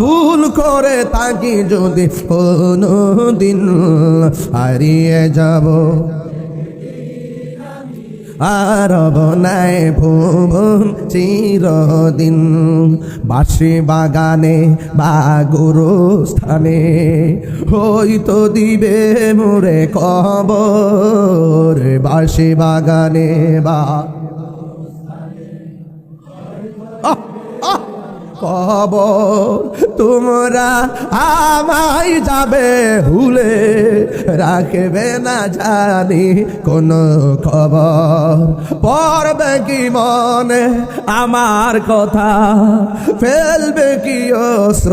ভুল করে তাকি যদি কোনো দিন হারিয়ে যাব আর বনায় ভুবন চিরদিন বাঁশি বাগানে বা গুরুস্থানে হয়তো দিবে মোরে কবর বাঁশি বাগানে বা কবর তোমরা আমায় যাবে ভুলে রাখবে না জানি কোন খবর পড়বে কি মনে আমার কথা ফেলবে কি অস্ত্র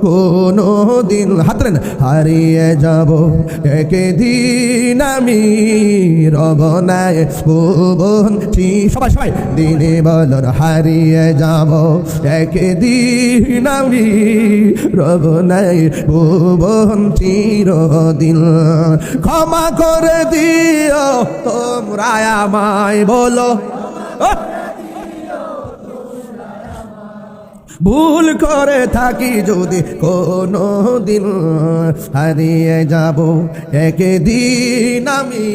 কোনো দিন হাতরেন হারিয়ে যাব একদিন আমি রব নাই ভুবন সবাই সবাই দিনে বলর হারিয়ে যাব একদিন আমি রব নাই ভুবন চিরদিন ক্ষমা করে দিও তোমরা আমায় বলো ভুল করে থাকি যদি কোনো দিন হারিয়ে যাব একদিন আমি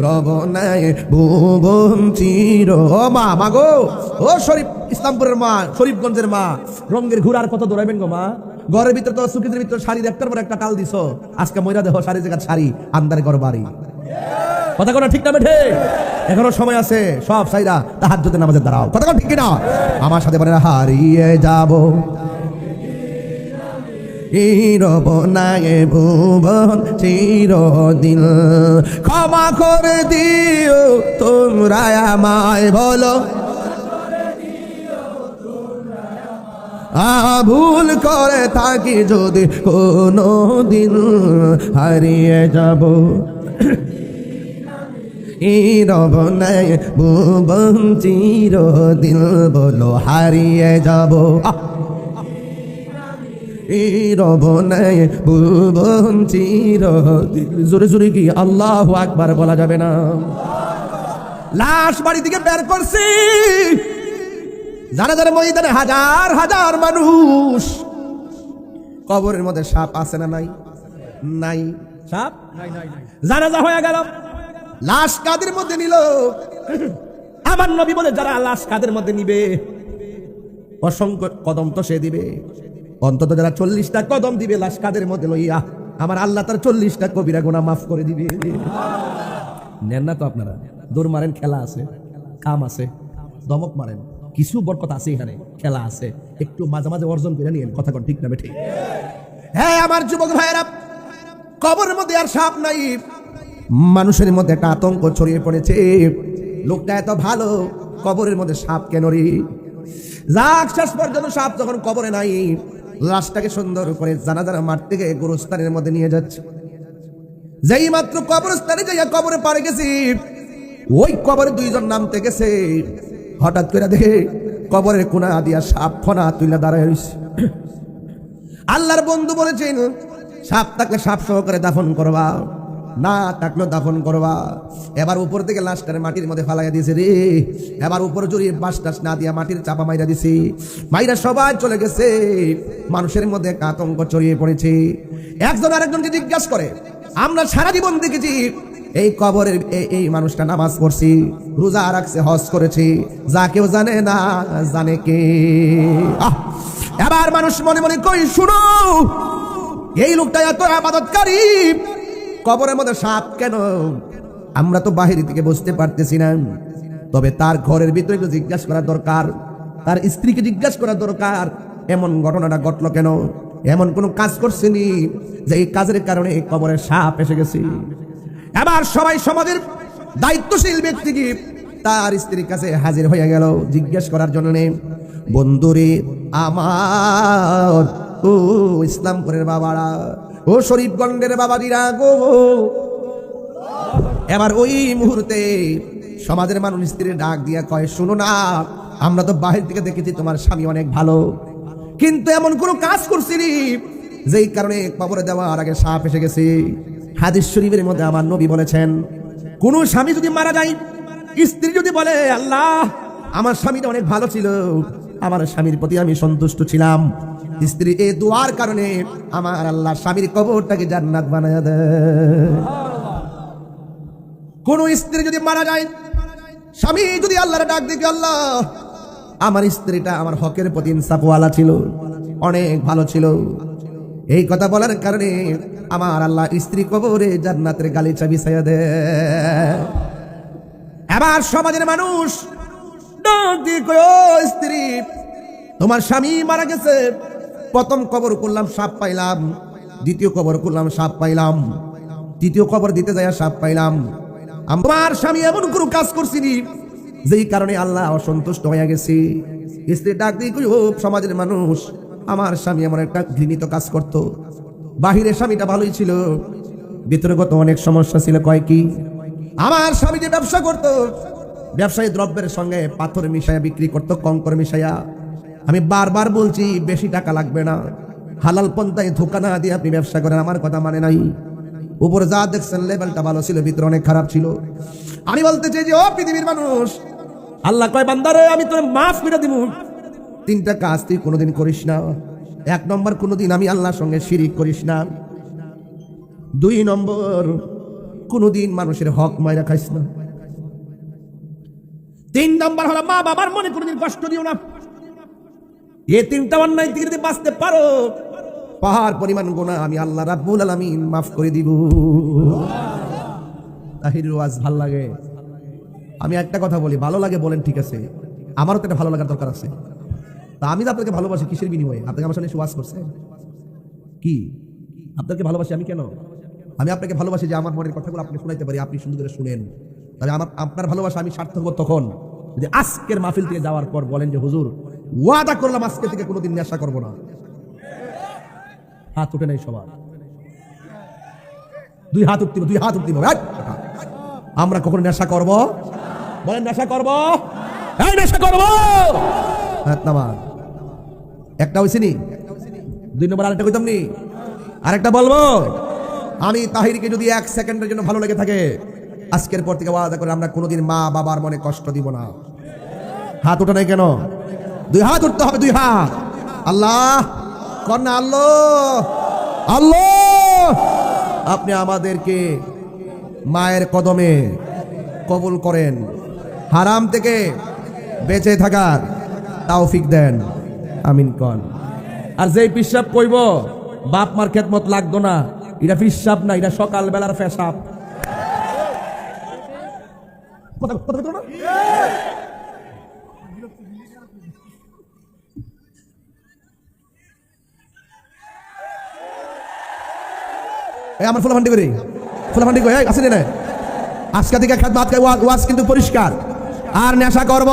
রব নাই ভুবন চির মা মাগো ও শরীফ ইসলামপুরের মা শরীফগঞ্জের মা রঙের ঘুরার কত দৌড়াইবেন গো মা ঘরের ভিতরে তো সুকিদের ভিতরে শাড়ির একটার পর একটা টাল দিছো আজকে ময়রা দেহ শাড়ি জায়গা শাড়ি আন্দারে ঘর বাড়ি কথা কোন ঠিক না বেঠে এখনো সময় আছে সব সাইরা তাহাজ্জুদের নামাজে দাঁড়াও কথা কোন ঠিক কিনা আমার সাথে বলে হারিয়ে যাব রব নাই ভুবন চিরদিন ক্ষমা করে দিও তোমরা আমায় বলো ভুল করে থাকি যদি কোনো দিন হারিয়ে যাব রব নাই ভুবন চিরদিন বলো হারিয়ে যাব রব নাই ভুবন চিরদিন জোরে জোরে কি আল্লাহু আকবার বলা যাবে না লাশ বাড়ি থেকে বের করছি জানাজার ময়দানে হাজার হাজার মানুষ কবরের মধ্যে সাপ আছে না নাই নাই সাপ জানাজা হয়ে গেল লাশ কাদের মধ্যে নিল আমার নবী বলে যারা লাশ কাদের মধ্যে নিবে অসংখ্য কদম তো সে দিবে অন্তত যারা 40টা কদম দিবে লাশ কাদের মধ্যে লইয়া আমার আল্লাহ তার 40টা কবিরা গুনাহ মাফ করে দিবে নেন না তো আপনারা দৌড় মারেন খেলা আছে কাম আছে দমক মারেন কিছু বরকত আছে এখানে খেলা আছে একটু মাঝে মাঝে অর্জন করে নিয়েন কথা কোন ঠিক না বেঠিক হ্যাঁ আমার যুবক ভাইরা কবরের মধ্যে আর সাপ নাই মানুষের মধ্যে একটা আতঙ্ক ছড়িয়ে পড়েছে লোকটা এত ভালো কবরের মধ্যে সাপ কেন রে যাক শেষ পর্যন্ত সাপ যখন কবরে নাই লাশটাকে সুন্দর করে জানাজার মাঠ থেকে গোরস্থানের মধ্যে নিয়ে যাচ্ছে যেই মাত্র কবরস্থানে যাইয়া কবরে পাড়ে গেছি ওই কবরে দুইজন নামতে গেছে হঠাৎ করে দেখে কবরের কোনা দিয়া সাপ ফনা তুইলা দাঁড়ায় রইছে আল্লাহর বন্ধু বলেছেন সাপ থাকলে সাপ সহকারে দাফন করবা না থাকলেও দাফন করবা এবার উপর থেকে লাশটারে মাটির মধ্যে ফালাইয়া দিয়েছে রে এবার উপর জড়িয়ে বাঁশ টাস না দিয়া মাটির চাপা মাইরা দিছে মাইরা সবাই চলে গেছে মানুষের মধ্যে একটা আতঙ্ক ছড়িয়ে পড়েছে একজন আরেকজনকে জিজ্ঞাসা করে আমরা সারা জীবন দেখেছি এই কবরের এই মানুষটা নামাজ পড়ছি রোজা রাখছে হজ করেছি যা কেউ জানে না জানে কে এবার মানুষ মনে মনে কই শুনো এই লোকটা এত ইবাদতকারী কবরের মধ্যে সাপ কেন আমরা তো বাহির থেকে বুঝতে পারতেছি না তবে তার ঘরের ভিতরে একটু জিজ্ঞাসা করা দরকার তার স্ত্রীকে জিজ্ঞাসা করা দরকার এমন ঘটনাটা ঘটলো কেন এমন কোন কাজ করছেনি যে এই কাজের কারণে কবরে সাপ এসে গেছে এবার সবাই সমাজের দায়িত্বশীল ব্যক্তি কি তার স্ত্রীর কাছে হাজির হয়ে গেল জিজ্ঞেস করার জন্য বন্ধুরে আমার ও ইসলামপুরের বাবারা ও শরীফগঞ্জের বাবাজিরা গো এবার ওই মুহূর্তে সমাজের মানুষ স্ত্রীর ডাক দিয়া কয় শুনো না আমরা তো বাহির থেকে দেখেছি তোমার স্বামী অনেক ভালো কিন্তু এমন কোন কাজ করছিনি যেই কারণে কবরে দেওয়ার আগে সাপ এসে গেছে হাদিস শরীফের মধ্যে আমার নবী বলেছেন কোন স্বামী যদি মারা যায় স্ত্রী যদি বলে আল্লাহ আমার স্বামীটা অনেক ভালো ছিল আমার স্বামীর প্রতি আমি সন্তুষ্ট ছিলাম স্ত্রী এই দোয়ার কারণে আমার আল্লাহ স্বামীর কবরটাকে জান্নাত বানায় দেয় কোন স্ত্রী যদি মারা যায় স্বামী যদি আল্লাহর ডাক দিকে, আল্লাহ আমার স্ত্রীটা আমার হকের প্রতি ইনসাফওয়ালা ছিল, অনেক ভালো ছিল, এই কথা বলার কারণে আমার আল্লাহ স্ত্রী কবরে জান্নাতের গালিচা বিছাইয়া দেয়। এবার সমাজের মানুষ ডাক দিয়ে কয়, ও স্ত্রী, তোমার স্বামী মারা গেছে, প্রথম কবর করলাম সাপ পাইলাম, দ্বিতীয় কবর করলাম সাপ পাইলাম, তৃতীয় কবর দিতে যায় সাপ পাইলাম। আমার স্বামী এমন কোনো কাজ করছিনি যেই কারণে আল্লাহ অসন্তুষ্ট হয়ে গেছে। স্ত্রী ডাক দিয়ে কই, ও সমাজের মানুষ, আমার স্বামী এমন একটা ঘৃণিত কাজ করত, বাহিরের স্বামীটা ভালোই ছিল, ভিতরগত অনেক সমস্যা ছিল। কয় কি? আমার স্বামী যে ব্যবসা করত, ব্যবসায়ী দ্রব্যের সঙ্গে পাথর মিশাইয়া বিক্রি করত, কঙ্কর মিশাইয়া। আমি বারবার বলছি বেশি টাকা লাগবে না, হালাল পন্থায় ধোকা না দিয়ে আপনি ব্যবসা করেন, আমার কথা মানে নাই। উপরে যা দেখছেন লেভেলটা ভালো ছিল, ভিতরে অনেক খারাপ ছিল। আমি বলতে চাই যে, ও পৃথিবীর মানুষ, আল্লাহ কয় বান্দারে আমি তোর মাফ করে দিব, তিনটা কাজ তুই কোনোদিন করিস না। এক নম্বর, কোনোদিন আমি আল্লাহর সঙ্গে শিরিক করিস না। দুই নম্বর, কোনোদিন মানুষের হক মাইরা খাইস না। তিন নম্বর হলো মা বাবার মনে কোনোদিন কষ্ট দিও না। এই তিনটা অন্যায় থেকে যদি বাঁচতে পারো, পাহাড় পরিমাণ গুনাহ আমি আল্লাহ রাব্বুল আলামিন মাফ করে দিব। তাহিরের ওয়াজ ভাল লাগে? আমি একটা কথা বলি, ভালো লাগে বলেন, ঠিক আছে, আমারও তো একটা ভালো লাগার দরকার আছে। তা আমি তো আপনাকে ভালোবাসি, কিসের বিনিময়ে? আপনাকে আমার সামনে এসে ওয়াজ করছে কি? আপনাকে ভালোবাসি আমি কেন? আমি আপনাকে ভালোবাসি যে আমার মনের কথাগুলো আপনি শোনাইতে পারি, আপনি সুন্দর করে শুনেন। তবে আপনার ভালোবাসা আমি সার্থক তখন যদি আজকের মাহফিল থেকে যাওয়ার পর বলেন যে হুজুর ওয়াদা করলাম আজকে থেকে কোনোদিন নেশা করবো না। হাত উঠে নাই সবার, দুই হাত উঠতে, দুই হাত উঠতে। আমরা কখনো নেশা করব? বলেন নেশা করব? এই নেশা করব? একটা হয়েছে নি, দুই নম্বর আরেকটা কইতাম নি, আরেকটা বলবো। আমি তাহিরকে যদি এক সেকেন্ডের জন্য ভালো লেগে থাকে, আজকের পর থেকে ওয়াদা করে আমরা কোনোদিন মা বাবার মনে কষ্ট দিব না। হাত উঠে নাই কেন? দুই হাত উঠতে হবে, দুই হাত। আল্লাহ কন্যা, আল্লাহ আল্লাহ আপনি আমাদেরকে মায়ের কদমে কবুল করেন, হারাম থেকে বেঁচে থাকার তৌফিক দেন, আমিন কন। আর যেই পিশাব কইব বাপ মার খেদমত লাগতো না, এটা পিশাব না, এটা সকাল বেলার পেশাব। আমার ফুলাফান্ডি করি, ফুলাফান্ডি করি আসেনি না। আজকে থেকে খেদমত ওয়াজ কিন্তু পরিষ্কার। আর নেশা করব,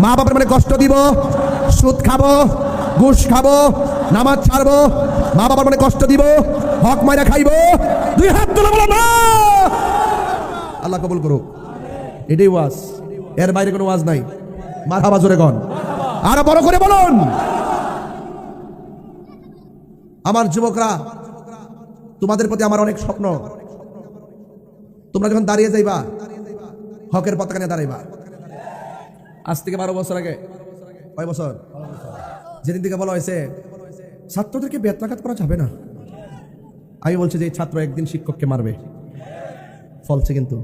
মা বাবার মানে কষ্ট দিব, সুদ খাবো, ঘুষ খাবো, নামাজ ছাড়বো, মা বাবার মানে কষ্ট দিব, হক মাইরা খাইবো, দুই হাত তুলে বলো না। আল্লাহ কবুল করুক। এটাই ওয়াজ, এর বাইরে কোনো ওয়াজ নাই। মারহাবা জোরে গন, আরো বড় করে বলুন। আমার যুবকরা, তোমাদের প্রতি আমার অনেক স্বপ্ন। তোমরা যখন দাঁড়িয়ে যাইবা, হকের পতাকা নিয়ে দাঁড়াইবা। আজ থেকে 12 বছর আগে, কয় বছর, যেদিন থেকে বলা হয়েছে ছাত্রদেরকে বেত্রাঘাত করা যাবে না, আমি বলছি যে এই ছাত্র একদিন শিক্ষককে মারবে, ফলছে কিন্তু।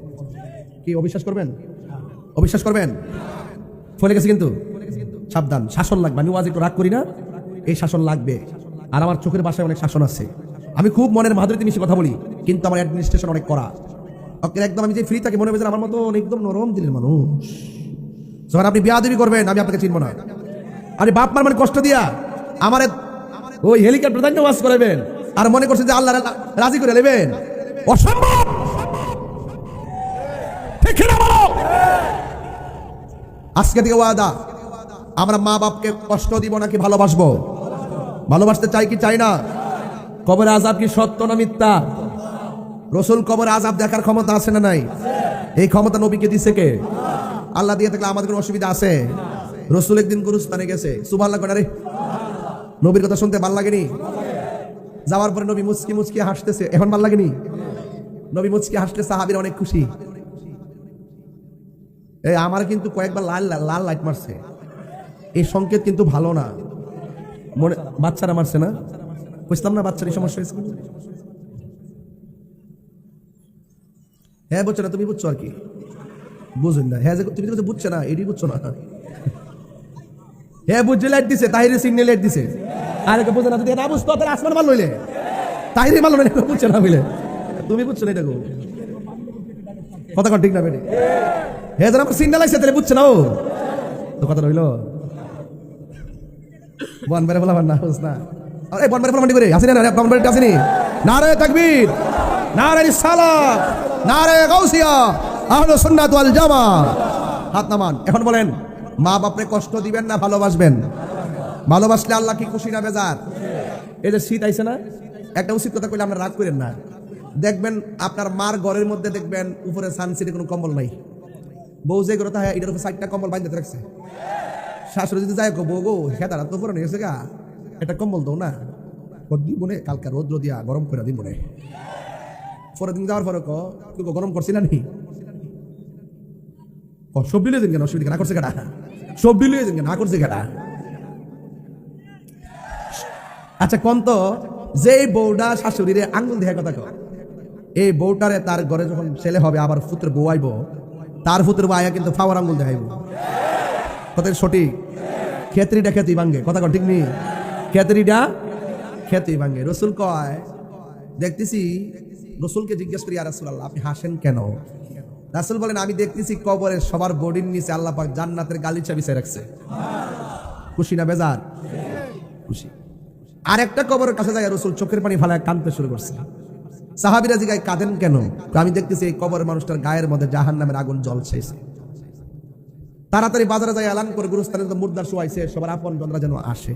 কি অবিশ্বাস করবেন? অবিশ্বাস করবেন? ফলে গেছে কিন্তু। সাবধান, শাসন লাগবে। আমি ওয়াজ একটু রাগ করি না, এই শাসন লাগবে। আর আমার চোখের বাসায় অনেক শাসন আছে। আমি খুব মনের মাধুরীতে মিশে কথা বলি, কিন্তু আমার অ্যাডমিনিস্ট্রেশন অনেক করা। একদম আমি যে ফ্রি থাকি, মনে হয়েছে আমার মতো একদম নরম দিলের মানুষ। যখন আপনি বিয়াদবি করবেন, আমি আপনাকে চিনব না। আরে বাপ মার মানে কষ্ট দিয়া আমার ওই হেলিকপ্টার দাঁড়িয়ে ওয়াজ করাবেন, আর মনে করছে যে আল্লাহ রাজি করে নেবেন, অসম্ভব। ঠিক না বলো? আজকে থেকে ওয়াদা, আমরা মা বাপকে কষ্ট দিব নাকি ভালোবাসবো? ভালোবাসতে চাই কি চাই না? কবর আযাব কি সত্য না মিথ্যা? রসুল কবর আযাব দেখার ক্ষমতা আছে না নাই? এই ক্ষমতা নবীকে দিছে কে? আল্লাহ দিয়ে থাকলে আমাদের কোনো অসুবিধা আছে? রসুল একদিন গুরুস্থানে গেছে, সুবহানাল্লাহ কয় না রে? নবীর কথা শুনতে ভাল লাগেনি? যাওয়ার পরে নবী মুচকি মুচকি হাসতেছে, এখন ভাল লাগেনি? নবী মুচকি হাসলে সাহাবীরা অনেক খুশি। এই আমার কিন্তু কয়েকবার লাল লাল লাইট মারছে, এই সংকেত কিন্তু ভালো না। মনে বাচ্চারা মারছে না, বুঝলাম না, বাচ্চারই সমস্যা হয়েছে। হ্যাঁ বুঝছো না, তুমি বুঝছো আর কি। বুঝুন না, হ্যাঁ তুমি তো বুঝছো না, এটি বুঝছো না। হ্যাঁ বুঝছে, লাইট দিছে, তাহিরে সিগন্যাল লাইট দিছে। আর কে বুঝে না, যদি না বুঝতো তাহলে আসমান মাল লইলে, তাহিরে মাল লইলে বুঝছে না বুঝলে, তুমি বুঝছো না এটা গো, কথা কন ঠিক না বেটি? হ্যাঁ যেন আমার সিগন্যাল আইছে তাহলে বুঝছে না, ও তো কথা রইলো। বন বেড়ে বলা না বুঝ না, আরে বন বেড়ে বলা মাটি করে আসেনি না, বন বেড়ে আসেনি। নারে তাকবীর, নারে রিসালাত, নারে গাউসিয়া, আহলুস সুন্নাত ওয়াল জামাত। হাত নামান। এখন বলেন, মা বাপরে কষ্ট দিবেন না ভালোবাসবেন? ভালোবাসলে আল্লাহ কি খুশি না বেজার? এই যে শীত আইছে না, একটা উচিত কথা কইলে আমরা রাগ করেন না। দেখবেন আপনার মার ঘরের মধ্যে দেখবেন উপরে সানসিটে কোনো কম্বল নাই, বউ যে করে তাহলে এটার উপর 4টা কম্বল বাঁধতে রাখছে। শাশুড়ি যদি যায় বউ গো হ্যাঁ তারা তো পরে নিয়েছে গা, একটা কম্বল দাও না, দিব মনে কালকা রোদ্র দিয়া গরম করে দিই মনে। পরের দিন যাওয়ার পরে গরম করছি না নি, সব দিলে দিন কেন, অসুবিধা না করছে কেটা, সব দিলে দিন কেন না করছে কেটা। আচ্ছা কোন তো, যে বউটা শাশুড়িরে আঙ্গুল দেখার কথা কয়, এই বউটারে তার ঘরে যখন ছেলে হবে আবার পুত্র বউ আইব, তার পুত্র বউ আয়া কিন্তু ফাওয়ার আঙ্গুল দেখাইব। কথা সঠিক? খেতরিটা খেতি ভাঙ্গে, কথা কন ঠিক নেই? খেতরিটা খেতি ভাঙ্গে। রসুল কয়, দেখতেছি, রসুলকে জিজ্ঞেস করি, ইয়া রাসূলুল্লাহ আপনি হাসেন কেন? রাসূল বলেন, আমি দেখতেছি কবরের সবার বডির নিচে আল্লাহ পাক জান্নাতের গালিচা বিছায় রাখছে। খুশি না বেজার? খুশি। আরেকটা কবরের কাছে যায় রসুল চোখের পানি ফালায় কাঁদতে শুরু করছে। সাহাবীরা জিজ্ঞাসা, কাঁদেন কেন? আমি দেখতেছি এই কবরের মানুষটার গায়ের মধ্যে জাহান্নামের আগুন জ্বলছে। তাড়াতাড়ি বাজারে যায় এলান করে, গুরুস্থানে তো মুর্দার শোয়াইছে, সবার আপন জনরা যেন আসে।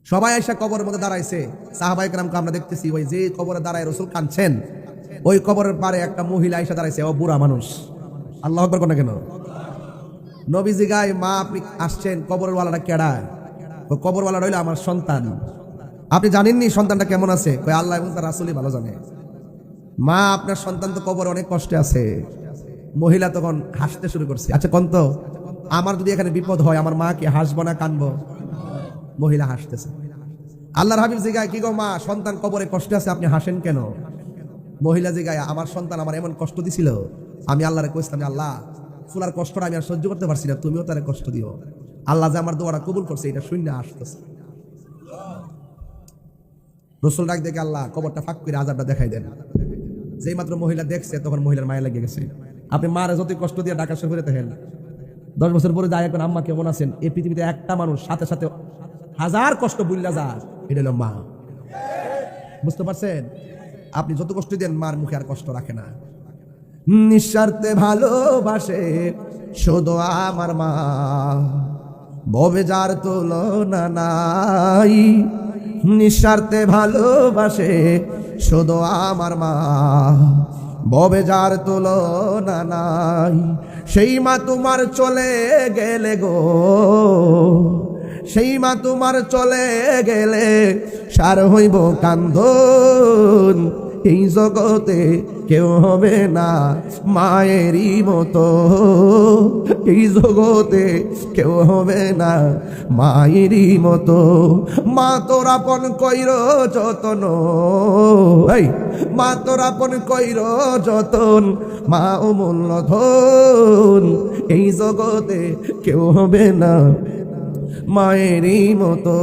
সবাই এসে কবরের মধ্যে দাঁড়াইছে। সাহাবায়ে কেরামকে আমরা দেখতেছি, ওই যে কবরে দাঁড়ায় রসুল কাঁদছেন, ওই কবরের পারে একটা মহিলা এসে দাঁড়াইছে, ও বুড়া মানুষ। আল্লাহু আকবার কোন কেন? নবীজি গায়, মা আপনি আসছেন, কবরের ওয়ালাটা কেডা? কবরওয়ালা রইল আমার সন্তান। আপনি জানেননি সন্তানটা কেমন আছে? আল্লাহ এবং তার রাসূলই ভালো জানে। মা আপনার সন্তান তো কবর অনেক কষ্টে আছে। মহিলা তখন হাসতে শুরু করছে। আচ্ছা কোন তো, আমার যদি এখানে বিপদ হয় আমার মা কি হাসবো না কানবো? মহিলা হাসতেছে। আল্লাহর হাবিব জিগায়, কি গো মা, সন্তান কবরে কষ্টে আছে, আপনি হাসেন কেন? মহিলা জিগায়, আমার সন্তান আমার এমন কষ্ট দিছিল, আমি আল্লাহরে কইছিলাম, আল্লাহ ফুলার কষ্টটা আমি আর সহ্য করতে পারছি না, তুমিও তারে কষ্ট দিও। আল্লাহ যে আমার দোয়াটা কবুল করছে এটা শূন্য আসতেছে। রসুল ডাক দেখে, আল্লাহ কবরটা ফাঁক করে আযাবটা দেখাই দেন। যেই মাত্র মহিলা দেখছে তখন মহিলার মায়া লেগে গেছে। আপনি মারে যতই কষ্ট দিয়ে ঢাকা শহরে দেখেন, 10 বছর পরে যায় এখন আম্মা কেমন আছেন, এই পৃথিবীতে একটা মানুষ সাথে সাথে হাজার কষ্ট বুল্লা যায়, এটা হলো মা। বুঝতে পারছেন? আপনি যত কষ্ট দেন মার মুখে আর কষ্ট রাখে না। নিঃস্বার্থে ভালোবাসে শুধু আমার মা, ভবে যার তুলনা নাই। নিঃস্বার্থে ভালোবাসে শুধু আমার মা, ভবে যার তুলনা নাই। সেই মা তোমার চলে গেলে গো, সেই মা তোমার চলে গেলে সার হইব কান্দন। এই জগতে কেউ হবে না মায়েরই মতো, এই জগতে কেউ হবে না মায়েরই মতো। মা তোর আপন কইর যতন, এই মা তোর আপন কইর যতন, মা অমূল্য ধন। এই জগতে কেউ হবে না মায়েরই মতো,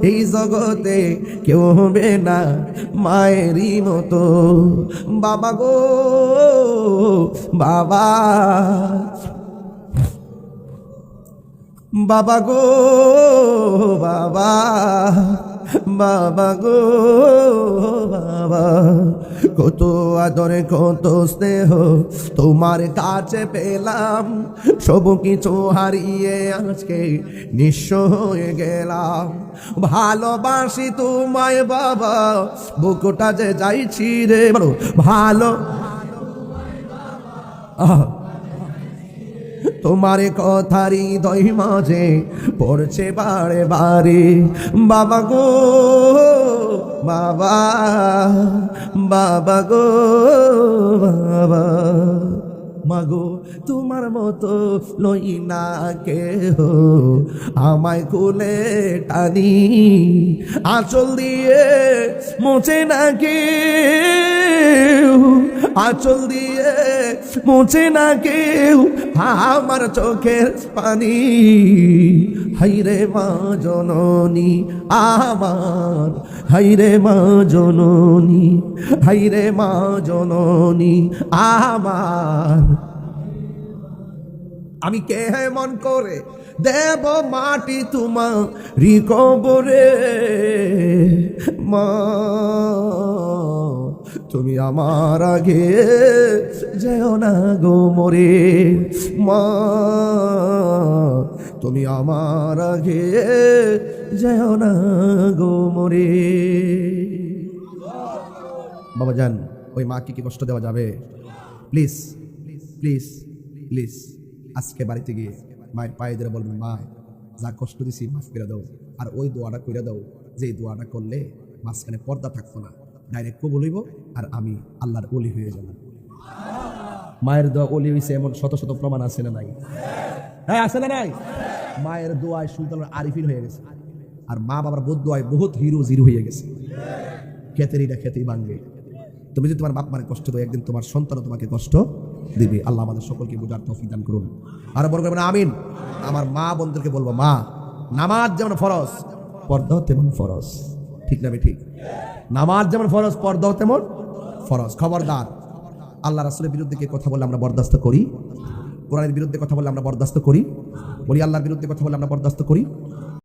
এই জগতে কেউ হবে না মায়েরই মতো। বাবা গো বাবা, বাবা গো বাবা, বাবা গো বাবা। কত আদরে কত স্নেহ তোমার কাছে পেলাম, সব কিছু হারিয়ে আজকে নিঃস্ব হয়ে গেলাম। ভালোবাসি তোমায় বাবা, বুকটা যে যাইছি রে বলো ভালো। তোমার কথারই হৃদয় মাঝে পড়ছে বারে বারে। বাবা গো বাবা, বাবা গো বাবা। মাগো তোমার মতো লই না কেহ, আমায় কোলে টানি আঁচল দিয়ে মোছে না কেউ, আঁচল দিয়ে মোছে না কেউ আমার চোখের পানি। হাইরে মা জননী আমার, হাইরে মা জননী, হাইরে মা জননী আমার। আমি কে মন করে দেব মাটি তোমারি কবরে, মা তুমি আমার আগে যেও না গো মরে, মা তুমি আমার আগে যেও না গো মরে। বাবা জান, ওই মাকে কি কষ্ট দেওয়া যাবে? প্লিজ প্লিজ প্লিজ আজকে বাড়িতে গিয়ে মায়ের পায়ে ধরে বলবেন, মা যা কষ্ট দিছি মাফ করে দাও। আর ওই দোয়াটা করে দাও, যে দোয়াটা করলে মাঝখানে পর্দা থাকতো না, ডাইরেক্ট কবুল হইব আর আমি আল্লাহর ওলি হয়ে যাব। মায়ের দোয়া ওলি হয়েছে এমন শত শত প্রমাণ আছে না নাই? হ্যাঁ আছে না নাই? মায়ের দোয়ায় সুলতানের আরিফিন হয়ে গেছে, আর মা বাবার বদদোয়ায় বহুত হিরো জিরো হয়ে গেছে। খেতেরিটা খেতেই ভাঙবে। তুমি যদি তোমার বাপ মার কষ্ট দাও, একদিন তোমার সন্তানও তোমাকে কষ্ট দিবে। আল্লাহ আমাদের সকলকে বোঝার তৌফিক দান করুন। আর বড় করবেন আমিন। আমার মা বন্ধুকে বলবো, মা নামাজ যেমন ফরজ পর্দাও তেমন ফরজ, ঠিক না? ঠিক। নামাজ যেমন ফরজ পর্দাও তেমন ফরজ। খবরদার আল্লাহ রাসূলের বিরুদ্ধে কে কথা বললে আমরা বরদাস্ত করি, কোরআনের বিরুদ্ধে কথা বললে আমরা বরদাস্ত করি, বলি আল্লাহর বিরুদ্ধে কথা বললে আমরা বরদাস্ত করি।